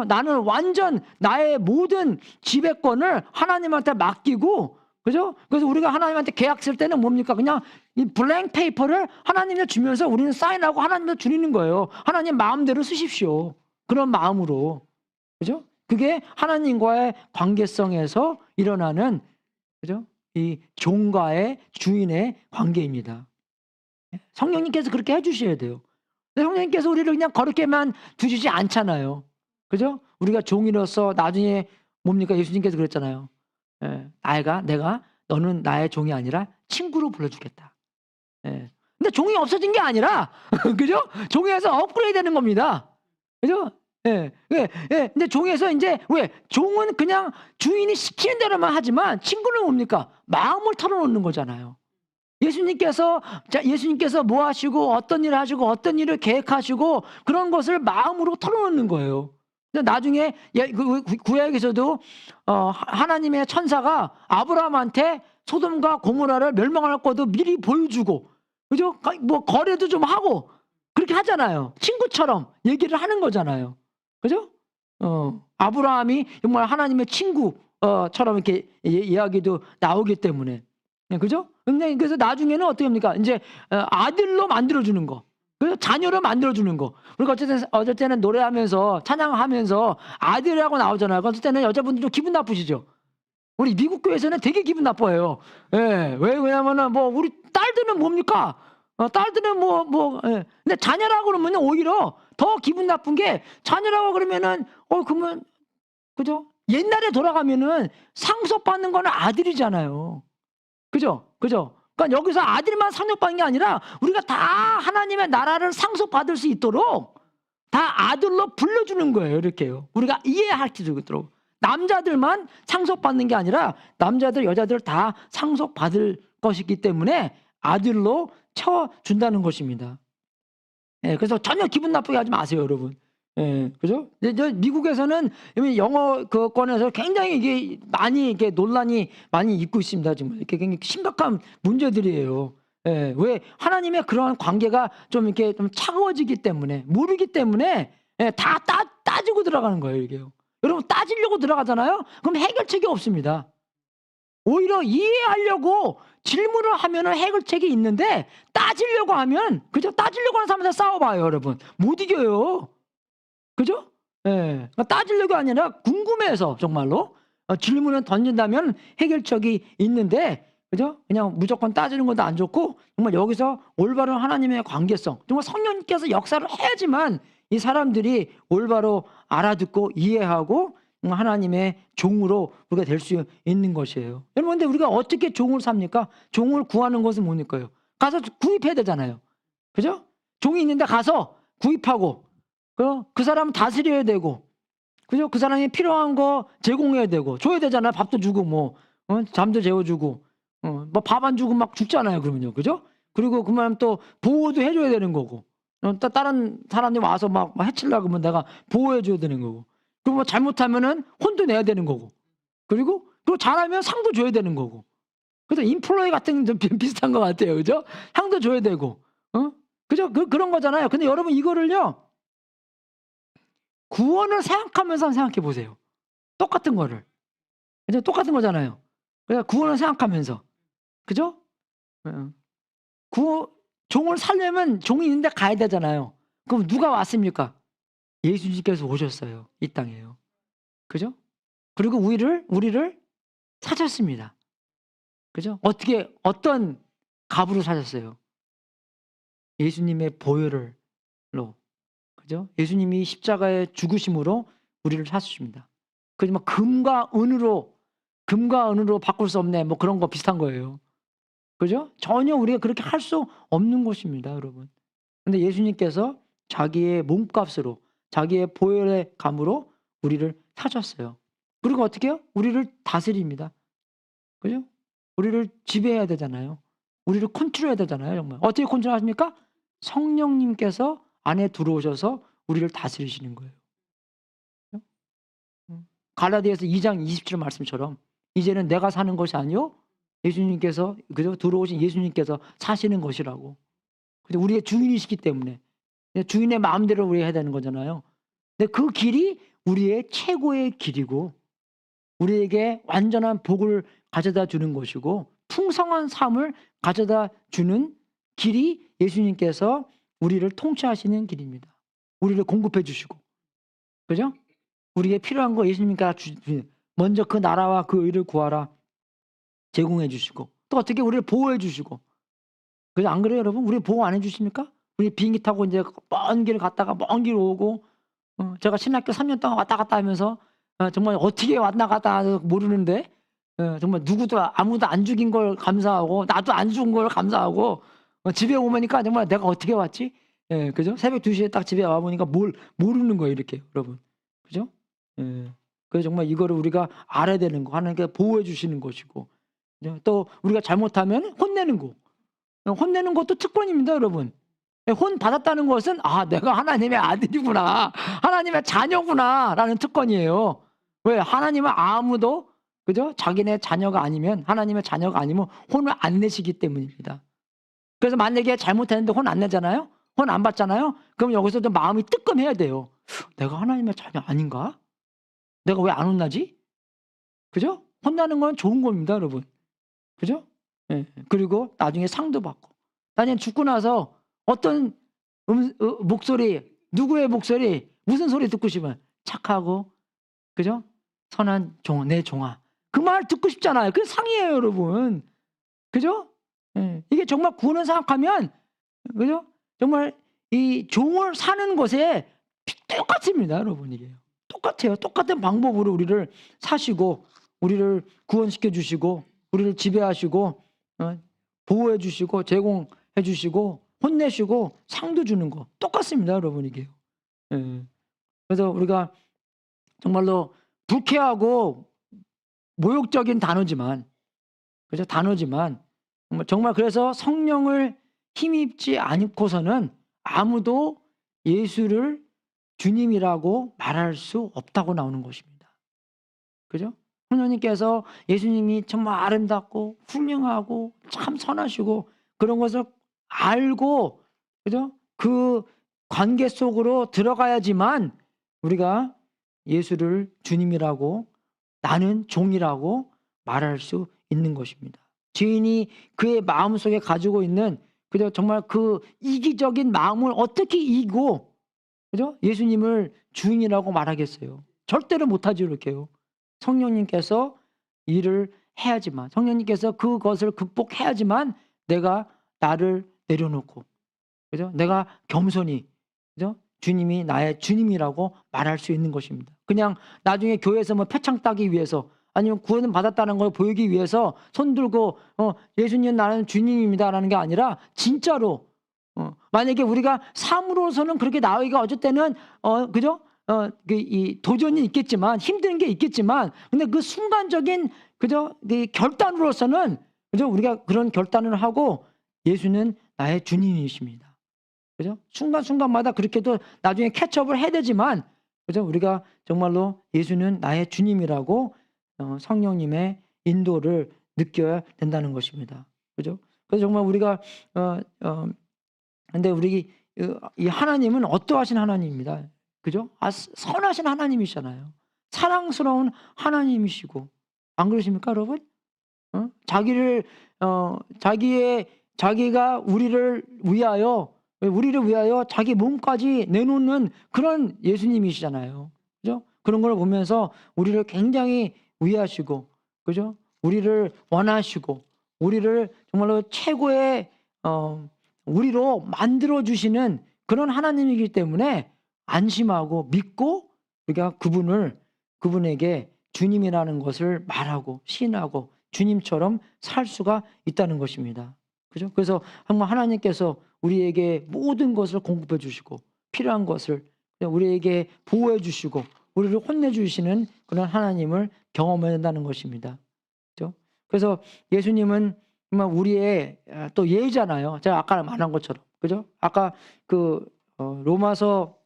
나는 완전 나의 모든 지배권을 하나님한테 맡기고, 그죠? 그래서 우리가 하나님한테 계약 쓸 때는 뭡니까? 그냥 이 블랭 페이퍼를 하나님한테 주면서 우리는 사인하고 하나님한테 드리는 거예요. 하나님 마음대로 쓰십시오. 그런 마음으로. 그죠? 그게 하나님과의 관계성에서 일어나는, 그죠? 이 종과의 주인의 관계입니다. 성령님께서 그렇게 해주셔야 돼요. 성령님께서 우리를 그냥 거룩게만 두시지 않잖아요. 그죠? 우리가 종이로서 나중에 뭡니까? 예수님께서 그랬잖아요. 내가 너는 나의 종이 아니라 친구로 불러주겠다. 근데 종이 없어진 게 아니라 그죠? 종에서 업그레이드 되는 겁니다. 그죠? 근데 종에서 이제 왜? 종은 그냥 주인이 시키는 대로만 하지만 친구는 뭡니까? 마음을 털어놓는 거잖아요. 예수님께서 뭐 하시고 어떤 일을 하시고 어떤 일을 계획하시고 그런 것을 마음으로 털어놓는 거예요. 나중에 구약에서도 하나님의 천사가 아브라함한테 소돔과 고모라를 멸망할 것도 미리 보여주고, 그죠? 뭐 거래도 좀 하고 그렇게 하잖아요. 친구처럼 얘기를 하는 거잖아요. 그죠? 아브라함이 정말 하나님의 친구처럼 이렇게 이야기도 나오기 때문에, 그죠? 그래서 나중에는 어떻게 합니까? 이제 아들로 만들어주는 거. 그래서 자녀를 만들어주는 거. 우리가 어쩔 때는 노래하면서 찬양하면서 아들이라고 나오잖아요. 어쩔 때는 여자분들 좀 기분 나쁘시죠? 우리 미국 교회에서는 되게 기분 나빠요. 왜냐면은 뭐 우리 딸들은 뭡니까? 딸들은 근데 자녀라고 그러면 오히려 더 기분 나쁜 게, 자녀라고 그러면은 그러면, 그죠? 옛날에 돌아가면은 상속받는 거는 아들이잖아요. 그죠? 그러니까 여기서 아들만 상속받는 게 아니라 우리가 다 하나님의 나라를 상속받을 수 있도록 다 아들로 불러주는 거예요. 이렇게요. 우리가 이해할 수 있도록. 남자들만 상속받는 게 아니라 남자들, 여자들 다 상속받을 것이기 때문에 아들로 쳐준다는 것입니다. 그래서 전혀 기분 나쁘게 하지 마세요, 여러분. 그죠? 미국에서는 영어권에서 굉장히 이게 많이 이게 논란이 많이 있고 있습니다. 지금 이렇게 굉장히 심각한 문제들이에요. 왜? 하나님의 그러한 관계가 좀 이렇게 좀 차가워지기 때문에, 모르기 때문에 다 따지고 들어가는 거예요, 이게요. 여러분 따지려고 들어가잖아요. 그럼 해결책이 없습니다. 오히려 이해하려고 질문을 하면은 해결책이 있는데, 따지려고 하면, 그죠? 따지려고 하는 사람한테 싸워봐요, 여러분. 못 이겨요. 그죠? 따지려고 아니라 궁금해서 정말로 질문을 던진다면 해결책이 있는데, 그죠? 그냥 무조건 따지는 것도 안 좋고, 정말 여기서 올바른 하나님의 관계성, 정말 성령님께서 역사를 해야지만 이 사람들이 올바로 알아듣고 이해하고 하나님의 종으로 우리가 될 수 있는 것이에요. 여러분, 근데 우리가 어떻게 종을 삽니까? 종을 구하는 것은 뭡니까요? 가서 구입해야 되잖아요. 그죠? 종이 있는데 가서 구입하고, 그 사람 다스려야 되고, 그죠? 그 사람이 필요한 거 제공해야 되고, 줘야 되잖아요. 밥도 주고, 잠도 재워주고, 뭐 밥 안 주고 막 죽잖아요. 그러면요. 그죠? 그리고 그만 또 보호도 해줘야 되는 거고. 다른 사람이 와서 막 해치려고 그러면 내가 보호해 줘야 되는 거고. 그리고 뭐 잘못하면은 혼도 내야 되는 거고. 그리고 잘하면 상도 줘야 되는 거고. 그래서 인플루이 같은 좀 비슷한 것 같아요. 그죠? 상도 줘야 되고. 그죠? 그런 거잖아요. 근데 여러분 이거를요. 구원을 생각하면서 생각해 보세요. 똑같은 거를. 그죠? 똑같은 거잖아요. 그래서 구원을 생각하면서. 그죠? 종을 살려면 종이 있는데 가야 되잖아요. 그럼 누가 왔습니까? 예수님께서 오셨어요. 이 땅에요. 그죠? 그리고 우리를 사셨습니다. 그죠? 어떤 값으로 사셨어요? 예수님의 보혈로. 그죠? 예수님이 십자가의 죽으심으로 우리를 사주십니다. 그지만 금과 은으로 바꿀 수 없네. 뭐 그런 거 비슷한 거예요. 그죠? 전혀 우리가 그렇게 할 수 없는 것입니다, 여러분. 근데 예수님께서 자기의 몸값으로, 자기의 보혈의 감으로 우리를 사셨어요. 그리고 어떻게 해요? 우리를 다스립니다. 그죠? 우리를 지배해야 되잖아요. 우리를 컨트롤해야 되잖아요, 정말. 어떻게 컨트롤하십니까? 성령님께서 안에 들어오셔서 우리를 다스리시는 거예요. 갈라디아서 2장 20절 말씀처럼 이제는 내가 사는 것이 아니요 예수님께서 그죠? 들어오신 예수님께서 사시는 것이라고. 근데 우리의 주인이시기 때문에 주인의 마음대로 우리가 해야 되는 거잖아요. 근데 그 길이 우리의 최고의 길이고 우리에게 완전한 복을 가져다 주는 것이고 풍성한 삶을 가져다 주는 길이 예수님께서 우리를 통치하시는 길입니다. 우리를 공급해 주시고. 그죠? 우리에게 필요한 거 예수님께서 먼저 그 나라와 그 의를 구하라 제공해 주시고 또 어떻게 우리를 보호해 주시고. 그래서 안 그래요, 여러분? 우리 보호 안 해 주십니까? 우리 비행기 타고 이제 먼 길을 갔다가 먼 길 오고 제가 신학교 3년 동안 왔다 갔다 하면서 정말 어떻게 왔다 갔다 모르는데 정말 아무도 안 죽인 걸 감사하고 나도 안 죽은 걸 감사하고 집에 오니까 정말 내가 어떻게 왔지? 예, 그죠? 새벽 2시에 딱 집에 와 보니까 뭘 모르는 거예요, 이렇게 여러분. 그죠? 예. 그래서 정말 이거를 우리가 알아야 되는 거, 하나님께 보호해 주시는 것이고 또 우리가 잘못하면 혼내는 거. 혼내는 것도 특권입니다, 여러분. 혼 받았다는 것은 내가 하나님의 아들이구나, 하나님의 자녀구나라는 특권이에요. 왜? 하나님은 아무도 그죠? 자기네 자녀가 아니면 하나님의 자녀가 아니면 혼을 안 내시기 때문입니다. 그래서 만약에 잘못했는데 혼 안 내잖아요. 혼 안 받잖아요. 그럼 여기서도 마음이 뜨끔해야 돼요. 내가 하나님의 자녀 아닌가? 내가 왜 안 혼나지? 그죠? 혼나는 건 좋은 겁니다, 여러분. 그죠? 예. 그리고 나중에 상도 받고. 나중에 죽고 나서 어떤 목소리, 누구의 목소리, 무슨 소리 듣고 싶으면 착하고, 그죠? 선한 종, 내 종아. 그 말 듣고 싶잖아요. 그게 상이에요, 여러분. 그죠? 예. 이게 정말 구원을 생각하면, 그죠? 정말 이 종을 사는 것에 똑같습니다, 여러분. 이게 똑같아요. 똑같은 방법으로 우리를 사시고, 우리를 구원시켜 주시고, 우리를 지배하시고, 보호해 주시고, 제공해 주시고, 혼내시고, 상도 주는 거 똑같습니다, 여러분. 이게요. 예. 그래서 우리가 정말로 불쾌하고 모욕적인 단어지만, 그죠? 단어지만 정말 그래서 성령을 힘입지 않고서는 아무도 예수를 주님이라고 말할 수 없다고 나오는 것입니다. 그죠? 하나님께서 예수님이 정말 아름답고 훌륭하고 참 선하시고 그런 것을 알고, 그죠? 그 관계 속으로 들어가야지만 우리가 예수를 주님이라고, 나는 종이라고 말할 수 있는 것입니다. 죄인이 그의 마음속에 가지고 있는, 그죠? 정말 그 이기적인 마음을 어떻게 이기고, 그죠? 예수님을 주인이라고 말하겠어요? 절대로 못하죠, 이렇게요. 성령님께서 일을 해야지만, 성령님께서 그것을 극복해야지만 내가 나를 내려놓고, 그죠? 내가 겸손히, 그죠? 주님이 나의 주님이라고 말할 수 있는 것입니다. 그냥 나중에 교회에서 뭐 표창 따기 위해서, 아니면 구원을 받았다는 걸 보이기 위해서 손 들고 예수님 나는 주님입니다라는 게 아니라 진짜로 만약에 우리가 삶으로서는 그렇게 나오기가 어쩔 때는 그죠? 이 도전이 있겠지만, 힘든 게 있겠지만, 근데 그 순간적인, 그죠? 그 결단으로서는, 그죠? 우리가 그런 결단을 하고 예수는 나의 주님이십니다. 그죠? 순간순간마다 그렇게도 나중에 캐치업을 해야 되지만, 그죠? 우리가 정말로 예수는 나의 주님이라고 성령님의 인도를 느껴야 된다는 것입니다. 그죠? 그래서 정말 우리가 근데 우리 이 하나님은 어떠하신 하나님입니다. 그죠? 선하신 하나님이시잖아요. 사랑스러운 하나님이시고, 안 그러십니까, 여러분? 자기가 우리를 위하여 자기 몸까지 내놓는 그런 예수님이시잖아요. 그죠? 그런 걸 보면서 우리를 굉장히 위하시고, 그죠? 우리를 원하시고, 우리를 정말로 최고의 우리로 만들어 주시는 그런 하나님이기 때문에 안심하고 믿고 우리가 그분에게 주님이라는 것을 말하고 시인하고 주님처럼 살 수가 있다는 것입니다. 그죠? 그래서 정말 하나님께서 우리에게 모든 것을 공급해 주시고 필요한 것을 우리에게 보호해 주시고 우리를 혼내 주시는 그런 하나님을 경험해야 된다는 것입니다. 그죠? 그래서 예수님은 정말 우리의 또 예잖아요. 제가 아까 말한 것처럼. 그죠? 아까 로마서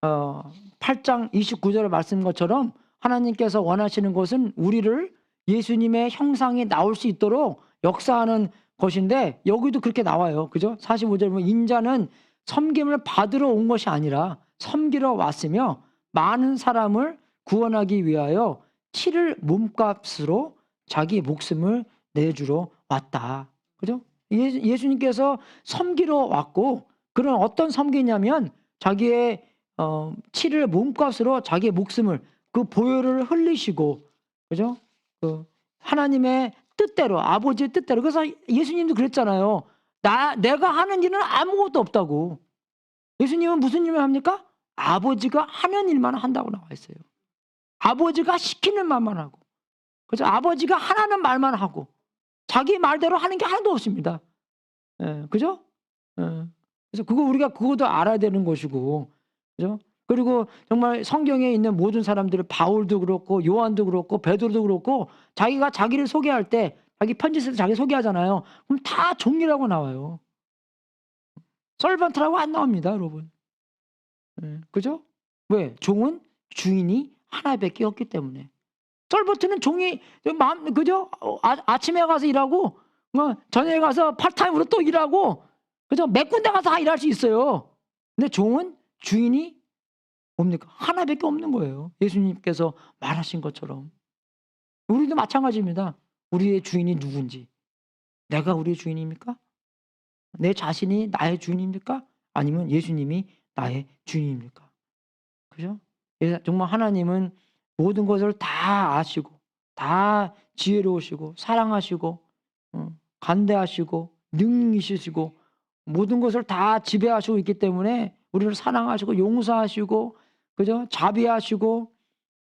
8장 29절에 말씀 것처럼 하나님께서 원하시는 것은 우리를 예수님의 형상이 나올 수 있도록 역사하는 것인데 여기도 그렇게 나와요. 그죠? 45절 보면 인자는 섬김을 받으러 온 것이 아니라 섬기러 왔으며 많은 사람을 구원하기 위하여 치를 몸값으로 자기 목숨을 내주러 왔다. 그죠? 예수님께서 섬기러 왔고 그런 어떤 섬기냐면 자기의 치를 몸값으로 자기의 목숨을 그 보혈을 흘리시고 그죠? 하나님의 뜻대로 아버지의 뜻대로 그래서 예수님도 그랬잖아요. 내가 하는 일은 아무것도 없다고. 예수님은 무슨 일을 합니까? 아버지가 하는 일만 한다고 나와 있어요. 아버지가 시키는 말만 하고 그래서 아버지가 하라는 말만 하고 자기 말대로 하는 게 하나도 없습니다. 그죠? 그래서 우리가 그것도 알아야 되는 것이고, 그죠? 그리고 정말 성경에 있는 모든 사람들, 바울도 그렇고, 요한도 그렇고, 베드로도 그렇고, 자기가 자기를 소개할 때, 자기 편지 쓸 때 자기 소개하잖아요. 그럼 다 종이라고 나와요. 서번트라고 안 나옵니다, 여러분. 그죠? 왜? 종은 주인이 하나밖에 없기 때문에. 서번트는 종이 그죠? 아침에 가서 일하고 저녁에 가서 파트타임으로 또 일하고 그죠? 몇 군데 가서 다 일할 수 있어요. 근데 종은 주인이 뭡니까? 하나밖에 없는 거예요. 예수님께서 말하신 것처럼. 우리도 마찬가지입니다. 우리의 주인이 누군지. 내가 우리의 주인입니까? 내 자신이 나의 주인입니까? 아니면 예수님이 나의 주인입니까? 그죠? 정말 하나님은 모든 것을 다 아시고 다 지혜로우시고 사랑하시고 간대하시고 능력이 있으시고 모든 것을 다 지배하시고 있기 때문에 우리를 사랑하시고 용서하시고 그죠? 자비하시고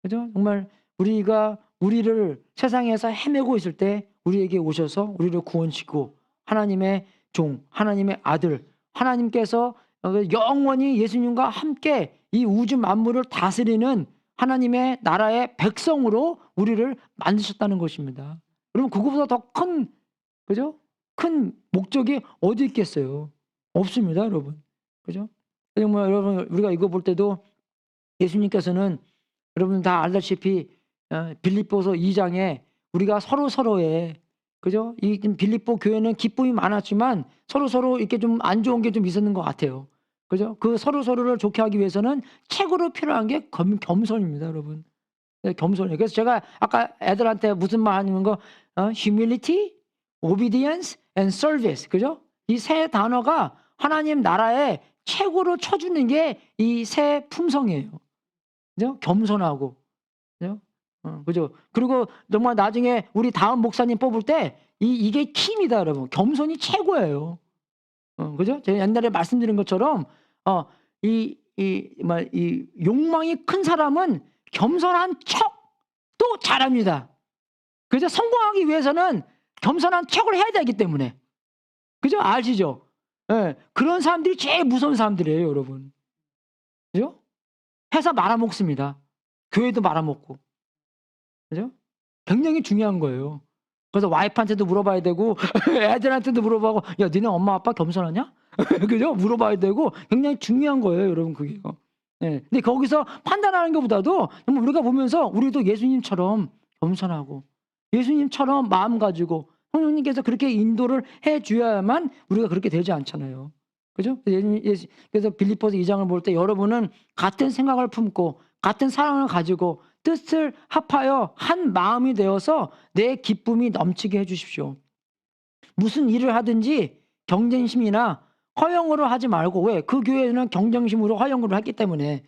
그죠? 정말 우리를 세상에서 헤매고 있을 때 우리에게 오셔서 우리를 구원시키고 하나님의 종, 하나님의 아들, 하나님께서 영원히 예수님과 함께 이 우주 만물을 다스리는 하나님의 나라의 백성으로 우리를 만드셨다는 것입니다. 그러면 그거보다 더 큰, 그죠? 큰 목적이 어디 있겠어요? 없습니다, 여러분. 그죠? 정말 여러분, 우리가 이거 볼 때도 예수님께서는 여러분 다 알다시피 빌립보서 2장에 우리가 서로의 그죠? 이 빌립보 교회는 기쁨이 많았지만 서로 이렇게 좀 안 좋은 게 좀 있었는 것 같아요. 그죠? 그 서로를 좋게 하기 위해서는 최고로 필요한 게 겸손입니다, 여러분. 겸손이에요. 그래서 제가 아까 애들한테 무슨 말 하는 거, humility, obedience, and service. 그죠? 이 세 단어가 하나님 나라에 최고로 쳐주는 게 이 세 품성이에요. 그죠? 겸손하고. 그죠? 그죠? 그리고 정말 나중에 우리 다음 목사님 뽑을 때 이게 킴이다, 여러분. 겸손이 최고예요. 그죠? 제가 옛날에 말씀드린 것처럼 이 욕망이 큰 사람은 겸손한 척도 잘합니다. 그죠? 성공하기 위해서는 겸손한 척을 해야 되기 때문에. 그죠? 아시죠? 네. 그런 사람들이 제일 무서운 사람들이에요, 여러분. 그죠? 회사 말아먹습니다. 교회도 말아먹고. 그죠? 굉장히 중요한 거예요. 그래서 와이프한테도 물어봐야 되고 애들한테도 물어보고 야, 너네 엄마 아빠 겸손하냐? 그죠? 물어봐야 되고 굉장히 중요한 거예요, 여러분 그게요. 예. 근데 거기서 판단하는 것보다도 우리가 보면서 우리도 예수님처럼 겸손하고 예수님처럼 마음 가지고 성령님께서 그렇게 인도를 해 줘야만 우리가 그렇게 되지 않잖아요. 그죠? 그래서 빌립보서 2장을 볼 때 여러분은 같은 생각을 품고 같은 사랑을 가지고 뜻을 합하여 한 마음이 되어서 내 기쁨이 넘치게 해 주십시오. 무슨 일을 하든지 경쟁심이나 허영으로 하지 말고, 왜? 그 교회는 경쟁심으로 허영으로 했기 때문에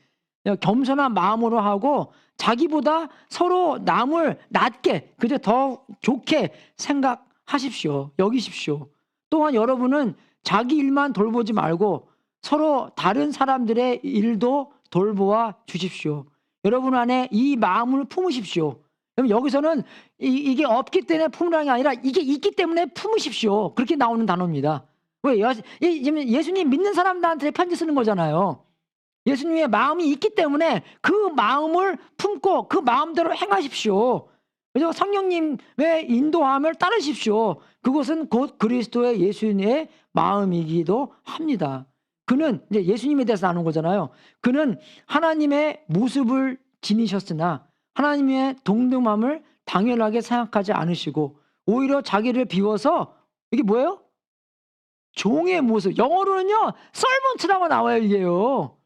겸손한 마음으로 하고 자기보다 서로 남을 낮게, 그저 더 좋게 생각하십시오. 여기십시오. 또한 여러분은 자기 일만 돌보지 말고 서로 다른 사람들의 일도 돌보아 주십시오. 여러분 안에 이 마음을 품으십시오. 여기서는 이게 없기 때문에 품으라는 게 아니라 이게 있기 때문에 품으십시오. 그렇게 나오는 단어입니다. 왜? 예수님 믿는 사람들한테 편지 쓰는 거잖아요. 예수님의 마음이 있기 때문에 그 마음을 품고 그 마음대로 행하십시오. 그래서 성령님의 인도함을 따르십시오. 그것은 곧 그리스도의 예수님의 마음이기도 합니다. 그는 이제 예수님에 대해서 나눈 거잖아요. 그는 하나님의 모습을 지니셨으나 하나님의 동등함을 당연하게 생각하지 않으시고 오히려 자기를 비워서, 이게 뭐예요? 종의 모습. 영어로는요 servant라고 나와요. 이게요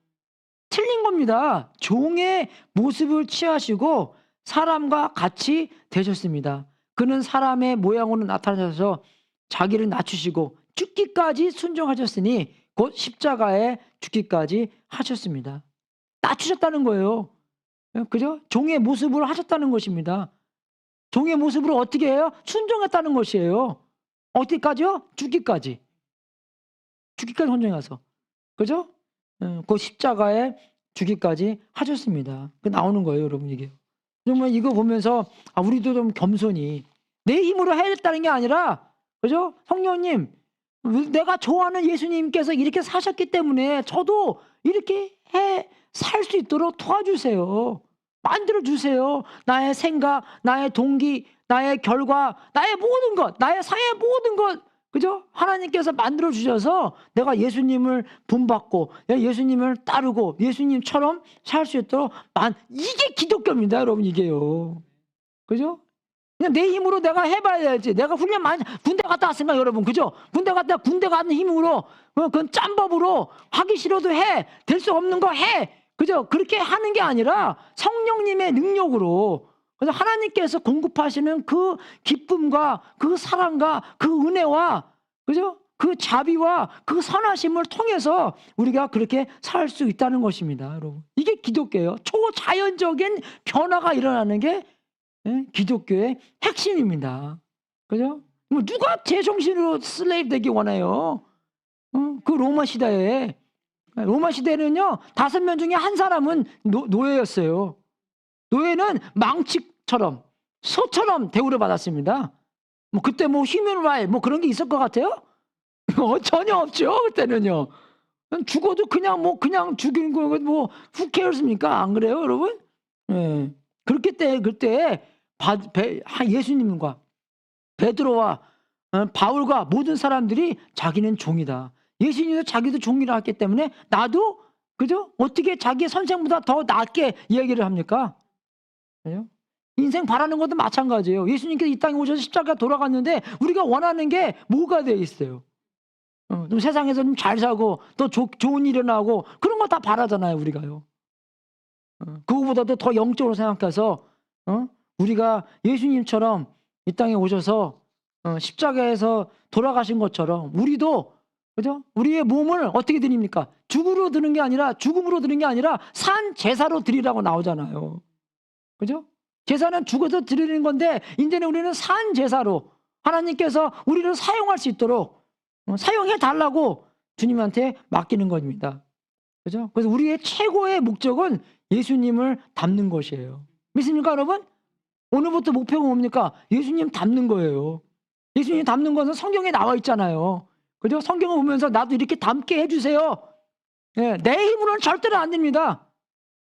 틀린 겁니다. 종의 모습을 취하시고 사람과 같이 되셨습니다. 그는 사람의 모양으로 나타나셔서 자기를 낮추시고 죽기까지 순종하셨으니 곧 십자가에 죽기까지 하셨습니다. 낮추셨다는 거예요. 그죠? 종의 모습을 하셨다는 것입니다. 종의 모습으로 어떻게 해요? 순종했다는 것이에요. 어디까지요? 죽기까지. 죽기까지 순종해서. 그죠? 그 십자가에 죽기까지 하셨습니다. 그 나오는 거예요, 여러분 이게. 정말 이거 보면서 우리도 좀 겸손히 내 힘으로 해야겠다는 게 아니라, 그죠? 성령님, 내가 좋아하는 예수님께서 이렇게 사셨기 때문에 저도 이렇게 살 수 있도록 도와주세요. 만들어 주세요. 나의 생각, 나의 동기, 나의 결과, 나의 모든 것, 나의 사회의 모든 것, 그죠? 하나님께서 만들어 주셔서 내가 예수님을 본받고 예수님을 따르고 예수님처럼 살 수 있도록 이게 기독교입니다, 여러분. 이게요. 그죠? 그냥 내 힘으로 내가 해봐야지. 내가 훈련 많이 군대 갔다 왔으니까 여러분, 그죠? 군대 가는 힘으로, 그건 짬법으로 하기 싫어도 해. 될 수 없는 거 해. 그죠? 그렇게 하는 게 아니라 성령님의 능력으로, 그래서 하나님께서 공급하시는 그 기쁨과 그 사랑과 그 은혜와, 그죠? 그 자비와 그 선하심을 통해서 우리가 그렇게 살 수 있다는 것입니다, 여러분. 이게 기독교예요. 초자연적인 변화가 일어나는 게 기독교의 핵심입니다. 그죠? 뭐 누가 제정신으로 슬레이브 되기 원해요? 그 로마 시대에는요 5명 중에 한 사람은 노예였어요. 노예는 망치처럼 소처럼 대우를 받았습니다. 뭐 그때 뭐 휴먼 라이트 뭐 그런 게 있을 것 같아요? 전혀 없죠. 그때는요. 죽어도 그냥 죽이는 거 뭐 who cares입니까? 안 그래요, 여러분? 예. 그때 예수님과 베드로와 바울과 모든 사람들이 자기는 종이다. 예수님도 자기도 종이라 했기 때문에 나도, 그죠? 어떻게 자기 선생보다 더 낫게 이야기를 합니까? 그죠? 인생 바라는 것도 마찬가지예요. 예수님께서 이 땅에 오셔서 십자가 돌아갔는데 우리가 원하는 게 뭐가 돼 있어요? 좀 세상에서 좀 잘 사고 더 좋은 일이 일어나고 그런 거 다 바라잖아요, 우리가요. 그거보다도 더 영적으로 생각해서 우리가 예수님처럼 이 땅에 오셔서 십자가에서 돌아가신 것처럼 우리도, 그죠? 우리의 몸을 어떻게 드립니까? 죽음으로 드는 게 아니라 산 제사로 드리라고 나오잖아요. 그죠? 제사는 죽어서 드리는 건데 이제는 우리는 산 제사로 하나님께서 우리를 사용할 수 있도록 사용해 달라고 주님한테 맡기는 겁니다. 그죠? 그래서 우리의 최고의 목적은 예수님을 닮는 것이에요. 믿습니까, 여러분? 오늘부터 목표가 뭡니까? 예수님 닮는 거예요. 예수님 닮는 것은 성경에 나와 있잖아요. 그죠? 성경을 보면서 나도 이렇게 닮게 해주세요. 예, 내 힘으로는 절대로 안 됩니다.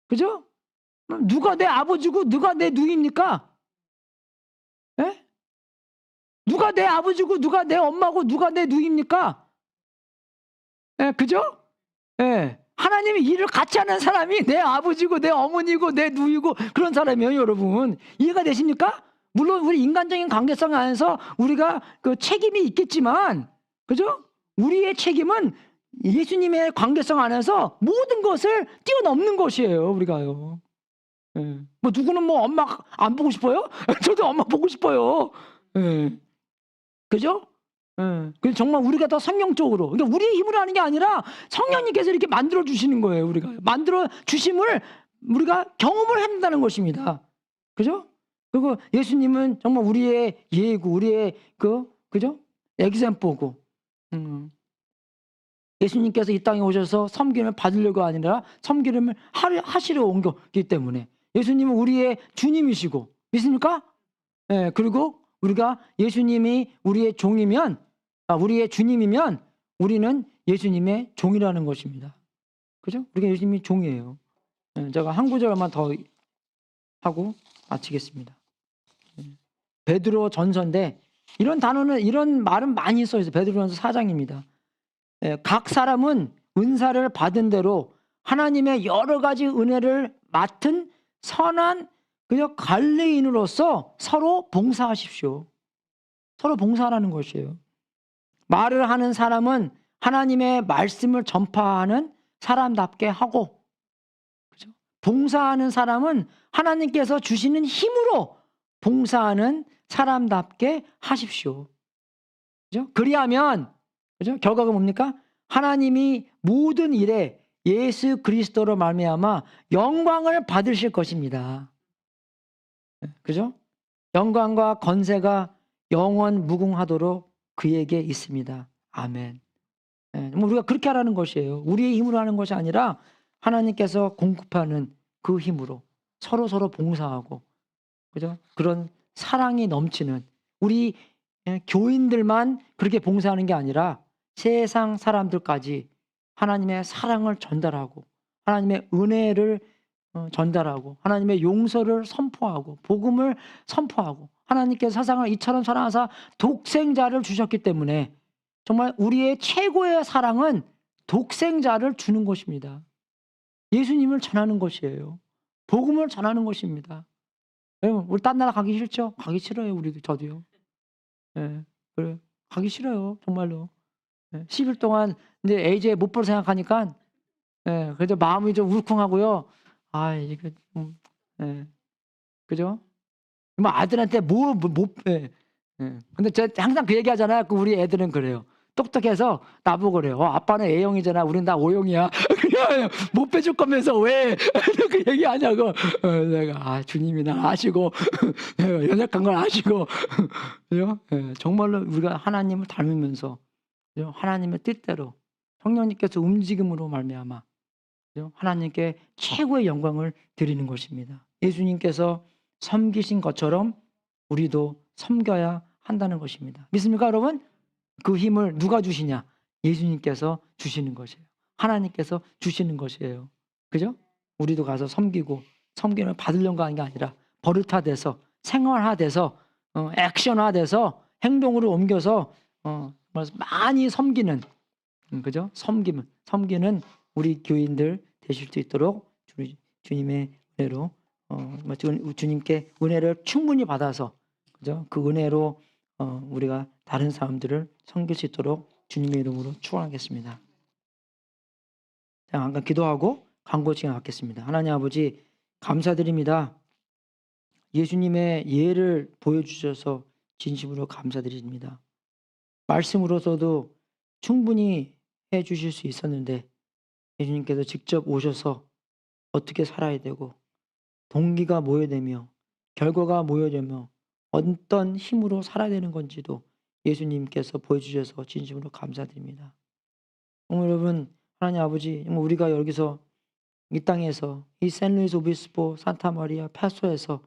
그죠? 누가 내 아버지고 누가 내 누이입니까? 예? 누가 내 아버지고 누가 내 엄마고 누가 내 누이입니까? 예, 그죠? 예. 하나님이 일을 같이 하는 사람이 내 아버지고 내 어머니고 내 누이고 그런 사람이에요, 여러분. 이해가 되십니까? 물론 우리 인간적인 관계성 안에서 우리가 그 책임이 있겠지만, 그죠? 우리의 책임은 예수님의 관계성 안에서 모든 것을 뛰어넘는 것이에요, 우리가요. 예. 뭐 누구는 뭐 엄마 안 보고 싶어요? 저도 엄마 보고 싶어요. 예. 그죠? 예. 그래서 정말 우리가 더 성경적으로, 그러니까 우리의 힘으로 하는 게 아니라 성령님께서 이렇게 만들어 주시는 거예요. 우리가 만들어 주심을 우리가 경험을 한다는 것입니다. 그죠? 그리고 예수님은 정말 우리의 예고, 우리의 그죠? 엑셈포고. 예수님께서 이 땅에 오셔서 섬김을 받으려고 아니라 섬김을 하시려 온 거기 때문에 예수님은 우리의 주님이시고, 믿습니까? 예. 그리고 우리가 예수님이 우리의 종이면, 우리의 주님이면 우리는 예수님의 종이라는 것입니다. 그죠? 우리가 예수님이 종이에요. 예. 제가 한 구절만 더 하고 마치겠습니다. 베드로 전서인데 이런 단어는, 이런 말은 많이 써 있어요. 베드로전서 4장입니다. 예. 각 사람은 은사를 받은 대로 하나님의 여러 가지 은혜를 맡은 선한 그저 관리인으로서 서로 봉사하십시오. 서로 봉사하라는 것이에요. 말을 하는 사람은 하나님의 말씀을 전파하는 사람답게 하고, 그죠? 봉사하는 사람은 하나님께서 주시는 힘으로 봉사하는 사람답게 하십시오. 그죠? 그리하면, 그죠? 결과가 뭡니까? 하나님이 모든 일에 예수 그리스도로 말미암아 영광을 받으실 것입니다. 그죠? 영광과 권세가 영원 무궁하도록 그에게 있습니다. 아멘. 우리가 그렇게 하라는 것이에요. 우리의 힘으로 하는 것이 아니라 하나님께서 공급하는 그 힘으로 서로 봉사하고, 그죠? 그런 사랑이 넘치는 우리 교인들만 그렇게 봉사하는 게 아니라 세상 사람들까지 하나님의 사랑을 전달하고, 하나님의 은혜를 전달하고, 하나님의 용서를 선포하고, 복음을 선포하고, 하나님께서 세상을 이처럼 사랑하사 독생자를 주셨기 때문에 정말 우리의 최고의 사랑은 독생자를 주는 것입니다. 예수님을 전하는 것이에요. 복음을 전하는 것입니다. 여러분, 우리 딴 나라 가기 싫죠? 가기 싫어요. 우리도, 저도요. 예, 그래, 가기 싫어요. 정말로. 10일 동안 이제 AJ 못 볼 생각하니까, 그래도 마음이 좀 울쿵하고요. 아, 이거 예, 그죠? 뭐 아들한테 근데 제가 항상 그 얘기 하잖아요. 우리 애들은 그래요. 똑똑해서 나보고 그래요. 아빠는 A형이잖아. 우린 다 O형이야. 그냥 못 빼줄 거면서 왜 그 얘기 하냐고. 내가 주님이 날 아시고 연약한 걸 아시고, 그죠? 정말로 우리가 하나님을 닮으면서, 그죠? 하나님의 뜻대로 성령님께서 움직임으로 말미암아, 그죠? 하나님께 최고의 영광을 드리는 것입니다. 예수님께서 섬기신 것처럼 우리도 섬겨야 한다는 것입니다. 믿습니까, 여러분? 그 힘을 누가 주시냐? 예수님께서 주시는 것이에요. 하나님께서 주시는 것이에요. 그죠? 우리도 가서 섬기고, 섬김을 받으려고 하는 게 아니라 버릇화돼서, 생활화돼서, 액션화돼서 행동으로 옮겨서 많이 섬기는, 그죠? 섬기는 우리 교인들 되실 수 있도록 주님의 은혜로, 주님께 은혜를 충분히 받아서, 그죠? 그 은혜로 우리가 다른 사람들을 섬길 수 있도록 주님의 이름으로 축원하겠습니다. 자, 잠깐 기도하고 광고 시간 갖겠습니다. 하나님 아버지, 감사드립니다. 예수님의 예를 보여주셔서 진심으로 감사드립니다. 말씀으로서도 충분히 해주실 수 있었는데 예수님께서 직접 오셔서 어떻게 살아야 되고, 동기가 모여되며 결과가 모여되며 어떤 힘으로 살아야 되는 건지도 예수님께서 보여주셔서 진심으로 감사드립니다. 오늘 여러분, 하나님 아버지, 우리가 여기서 이 땅에서 이 샌루이스 오비스포 산타마리아 파소에서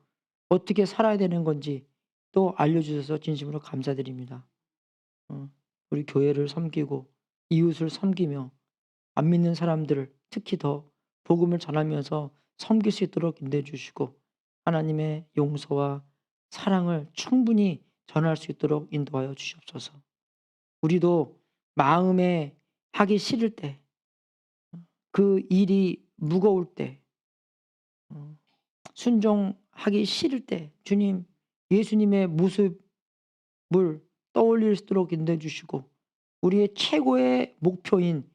어떻게 살아야 되는 건지 또 알려주셔서 진심으로 감사드립니다. 우리 교회를 섬기고 이웃을 섬기며 안 믿는 사람들을 특히 더 복음을 전하면서 섬길 수 있도록 인도해 주시고, 하나님의 용서와 사랑을 충분히 전할 수 있도록 인도하여 주시옵소서. 우리도 마음의 하기 싫을 때, 그 일이 무거울 때, 순종하기 싫을 때 주님 예수님의 모습을 떠올릴 수 있도록 인도해 주시고 우리의 최고의 목표인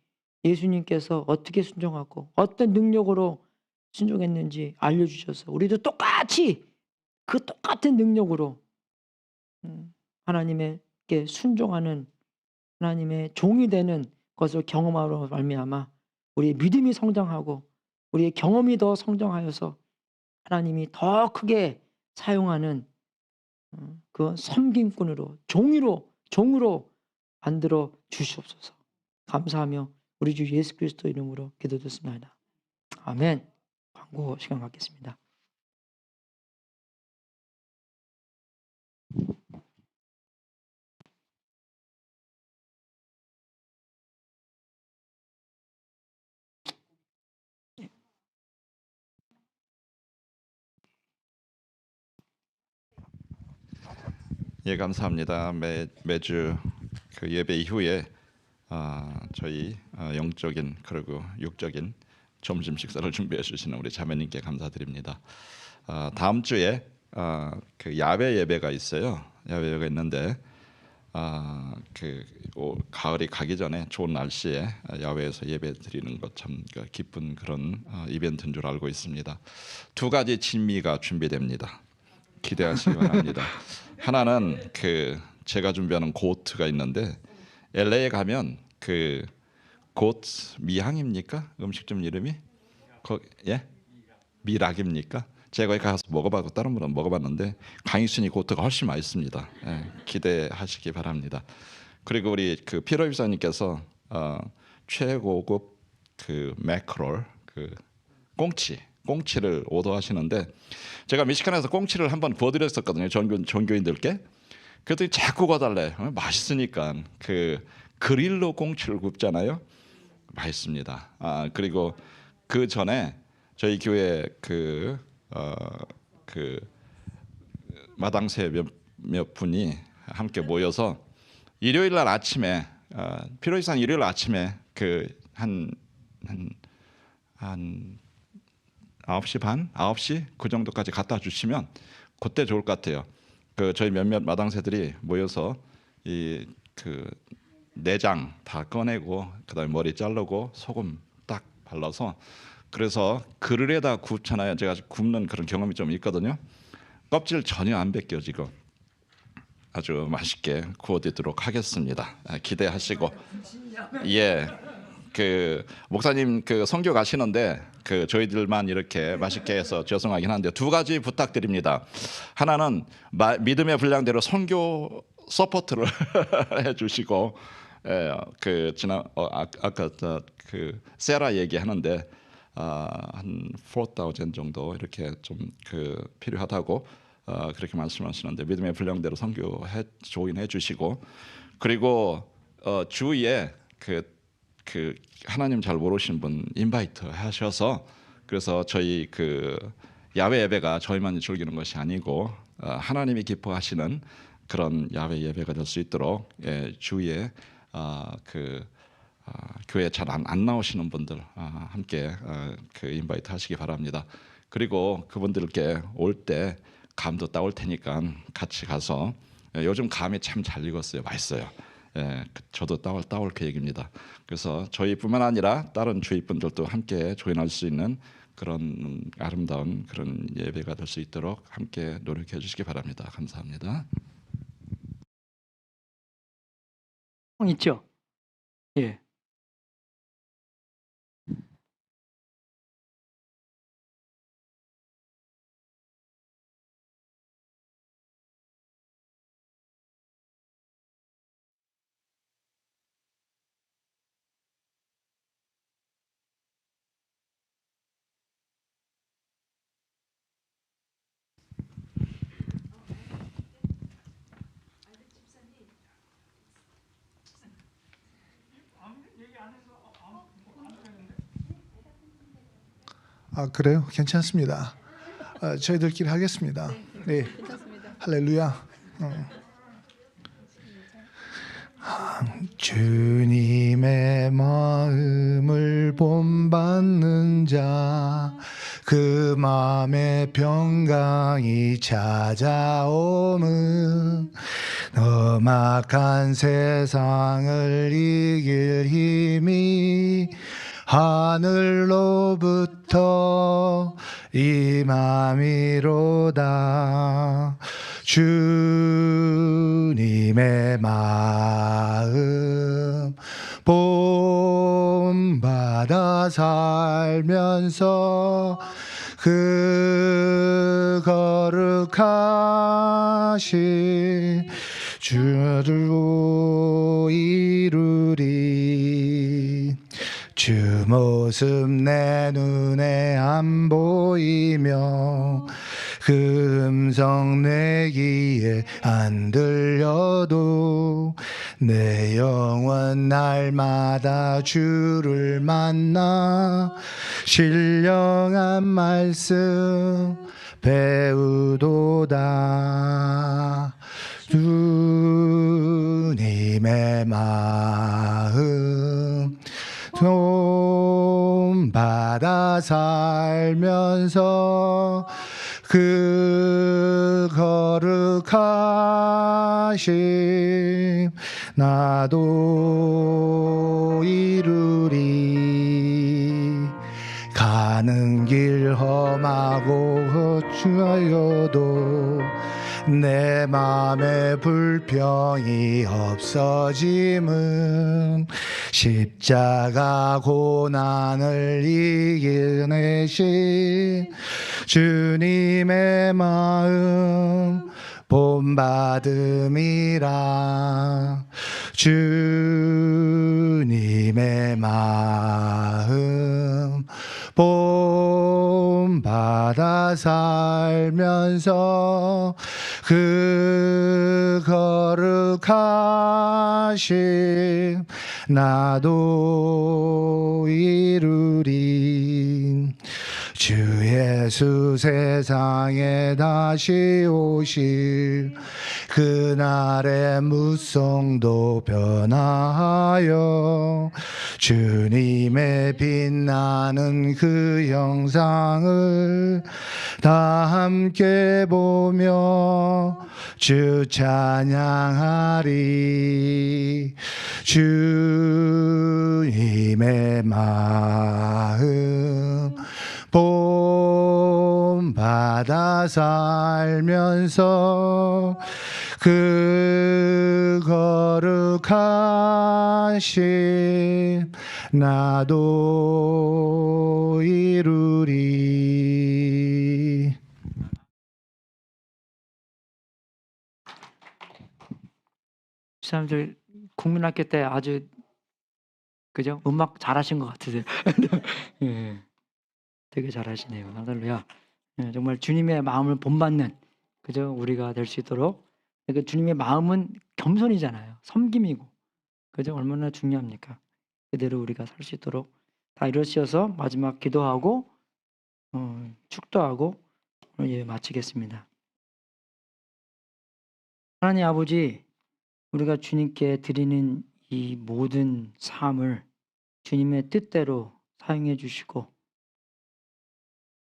예수님께서 어떻게 순종하고 어떤 능력으로 순종했는지 알려주셔서 우리도 똑같이 그 똑같은 능력으로 하나님께 순종하는 하나님의 종이 되는 것을 경험하러 말미암아 우리의 믿음이 성장하고 우리의 경험이 더 성장하여서 하나님이 더 크게 사용하는 그 섬김꾼으로 종으로 만들어 주시옵소서. 감사하며 우리 주 예수 그리스도 이름으로 기도드렸습니다. 아멘. 광고 시간 갖겠습니다. 예, 감사합니다. 매주 그 예배 이후에 저희 영적인 그리고 육적인 점심 식사를 준비해 주시는 우리 자매님께 감사드립니다. 다음 주에 그 야외 예배가 있어요. 야외 예배가 있는데 가을이 가기 전에 좋은 날씨에 야외에서 예배 드리는 것 참 기쁜 그런 이벤트인 줄 알고 있습니다. 두 가지 진미가 준비됩니다. 기대하시기 바랍니다. 하나는 제가 준비하는 고트가 있는데 LA에 가면 고트 미항입니까? 음식점 이름이? 예? 미락입니까? 제가 거기 가서 먹어봤고 다른 분은 먹어봤는데 강익순이 고트가 훨씬 맛있습니다. 예, 기대하시기 바랍니다. 그리고 우리 피로 입사님께서 최고급 매크롤 꽁치를 오더하시는데 제가 미시간에서 꽁치를 한번 구워드렸었거든요. 전교인들께. 그랬더니 자꾸 구워달래. 맛있으니까 그릴로 꽁치를 굽잖아요. 맛있습니다. 그리고 그 전에 저희 교회 마당새 몇 분이 함께 모여서 일요일 날 아침에 피로이산 일요일 아침에 한 9시 반, 9시 그 정도까지 갖다 주시면 그때 좋을 것 같아요. 저희 몇몇 마당새들이 모여서 내장 다 꺼내고 그다음에 머리 자르고 소금 딱 발라서 그래서 그릇에다 굽잖아요. 제가 굽는 그런 경험이 좀 있거든요. 껍질 전혀 안 벗겨지고 아주 맛있게 구워드리도록 하겠습니다. 기대하시고 예. 목사님 선교 가시는데 저희들만 이렇게 맛있게 해서 죄송하긴 한데 두 가지 부탁드립니다. 하나는 믿음의 분량대로 선교 서포트를 해주시고 아까 세라 얘기하는데 한 4,000 정도 이렇게 좀 필요하다고 그렇게 말씀하시는데 믿음의 분량대로 선교 조인해 주시고 그리고 주위에 하나님 잘 모르시는 분 인바이트 하셔서 그래서 저희 야외 예배가 저희만이 즐기는 것이 아니고 하나님이 기뻐하시는 그런 야외 예배가 될 수 있도록 주위에 교회 잘 안 나오시는 분들 함께 인바이트 하시기 바랍니다. 그리고 그분들께 올 때 감도 따올 테니까 같이 가서 요즘 감이 참 잘 익었어요. 맛있어요. 예, 저도 따올 계획입니다. 그래서 저희뿐만 아니라 다른 주위 분들도 함께 조인할 수 있는 그런 아름다운 그런 예배가 될 수 있도록 함께 노력해 주시기 바랍니다. 감사합니다. 있죠? 예. 그래요? 괜찮습니다. 저희들끼리 하겠습니다. 네, 할렐루야. 주님의 마음을 본받는 자, 그 마음에 평강이 찾아오면 험악한 세상을 이길 힘이 하늘로부터 임함이로다. 주님의 마음 본받아 살면서 그 거룩하신 주를 이루리. 주 모습 내 눈에 안 보이며 그 음성 내 귀에 안 들려도 내 영혼 날마다 주를 만나 신령한 말씀 배우도다. 주님의 마음 본받아 살면서 그 거룩하심 나도 이루리. 가는 길 험하고 거추하여도 내 맘에 불평이 없어짐은 십자가 고난을 이겨내신 주님의 마음 본받음이라. 주님의 마음 본받아 살면서 그 거룩하심 나도 이루리. 주 예수 세상에 다시 오실 그날의 무성도 변화하여 주님의 빛나는 그 영상을 다 함께 보며 주 찬양하리. 주님의 마음 본받아 살면서 그 거룩하심 나도 이루리. 사람들 국민학교 때 아주 그죠? 음악 잘하신 것 같으세요. 예, 되게 잘하시네요. 할렐루야. 예, 정말 주님의 마음을 본받는 그죠? 우리가 될 수 있도록. 그 주님의 마음은 겸손이잖아요. 섬김이고 그죠? 얼마나 중요합니까? 그대로 우리가 살 수 있도록 다 이러시어서 마지막 기도하고 축도하고 예, 마치겠습니다. 하나님 아버지, 우리가 주님께 드리는 이 모든 삶을 주님의 뜻대로 사용해 주시고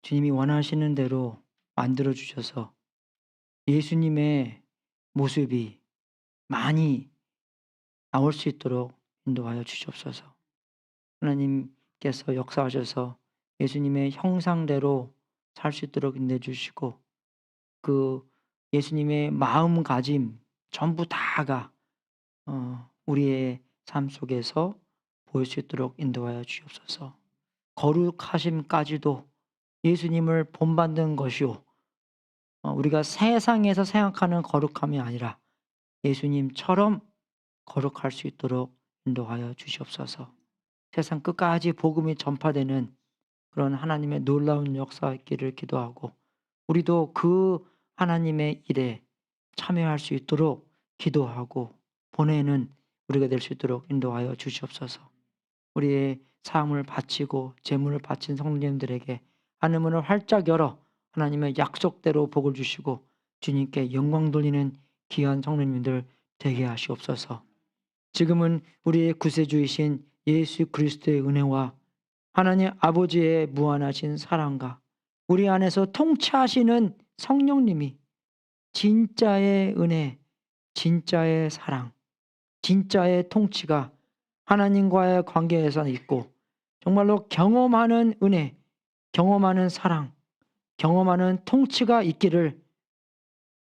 주님이 원하시는 대로 만들어 주셔서 예수님의 모습이 많이 나올 수 있도록 인도하여 주시옵소서. 하나님께서 역사하셔서 예수님의 형상대로 살 수 있도록 인도해 주시고 그 예수님의 마음가짐 전부 다가 우리의 삶 속에서 보일 수 있도록 인도하여 주옵소서. 거룩하심까지도 예수님을 본받는 것이요, 우리가 세상에서 생각하는 거룩함이 아니라 예수님처럼 거룩할 수 있도록 인도하여 주시옵소서. 세상 끝까지 복음이 전파되는 그런 하나님의 놀라운 역사 있기를 기도하고 우리도 그 하나님의 일에 참여할 수 있도록 기도하고 보내는 우리가 될 수 있도록 인도하여 주시옵소서. 우리의 삶을 바치고 재물을 바친 성도님들에게 하늘문을 활짝 열어 하나님의 약속대로 복을 주시고 주님께 영광 돌리는 귀한 성도님들 되게 하시옵소서. 지금은 우리의 구세주이신 예수 그리스도의 은혜와 하나님 아버지의 무한하신 사랑과 우리 안에서 통치하시는 성령님이 진짜의 은혜, 진짜의 사랑, 진짜의 통치가 하나님과의 관계에서 있고 정말로 경험하는 은혜, 경험하는 사랑, 경험하는 통치가 있기를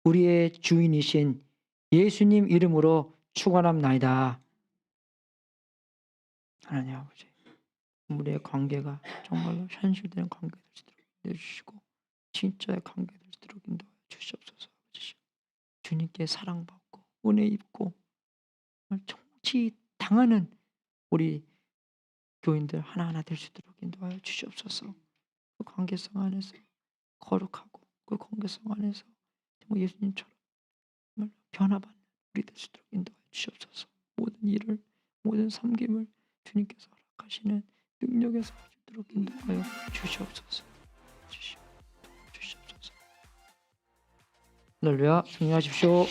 우리의 주인이신 예수님 이름으로 축원합나이다. 하나님 아버지, 우리의 관계가 정말로 현실되는 관계가 될 수 있도록 내주시고 진짜의 관계가 될 수 있도록 인도하여 주시옵소서. 아버지. 주님께 사랑받고 은혜 입고 통치 당하는 우리 교인들 하나하나 될 수 있도록 인도하여 주시옵소서. 그 관계성 안에서 거룩하고 그 관계성 안에서 정말 예수님처럼 정말 변화받는 우리 될 수 있도록 인도하여 주시옵소서. 모든 일을 모든 섬김을 주님께서 허락하시는 능력에서 할 수 있도록 인도하여 주시옵소서. 주시옵소서. 할렐루야. 승리하십시오.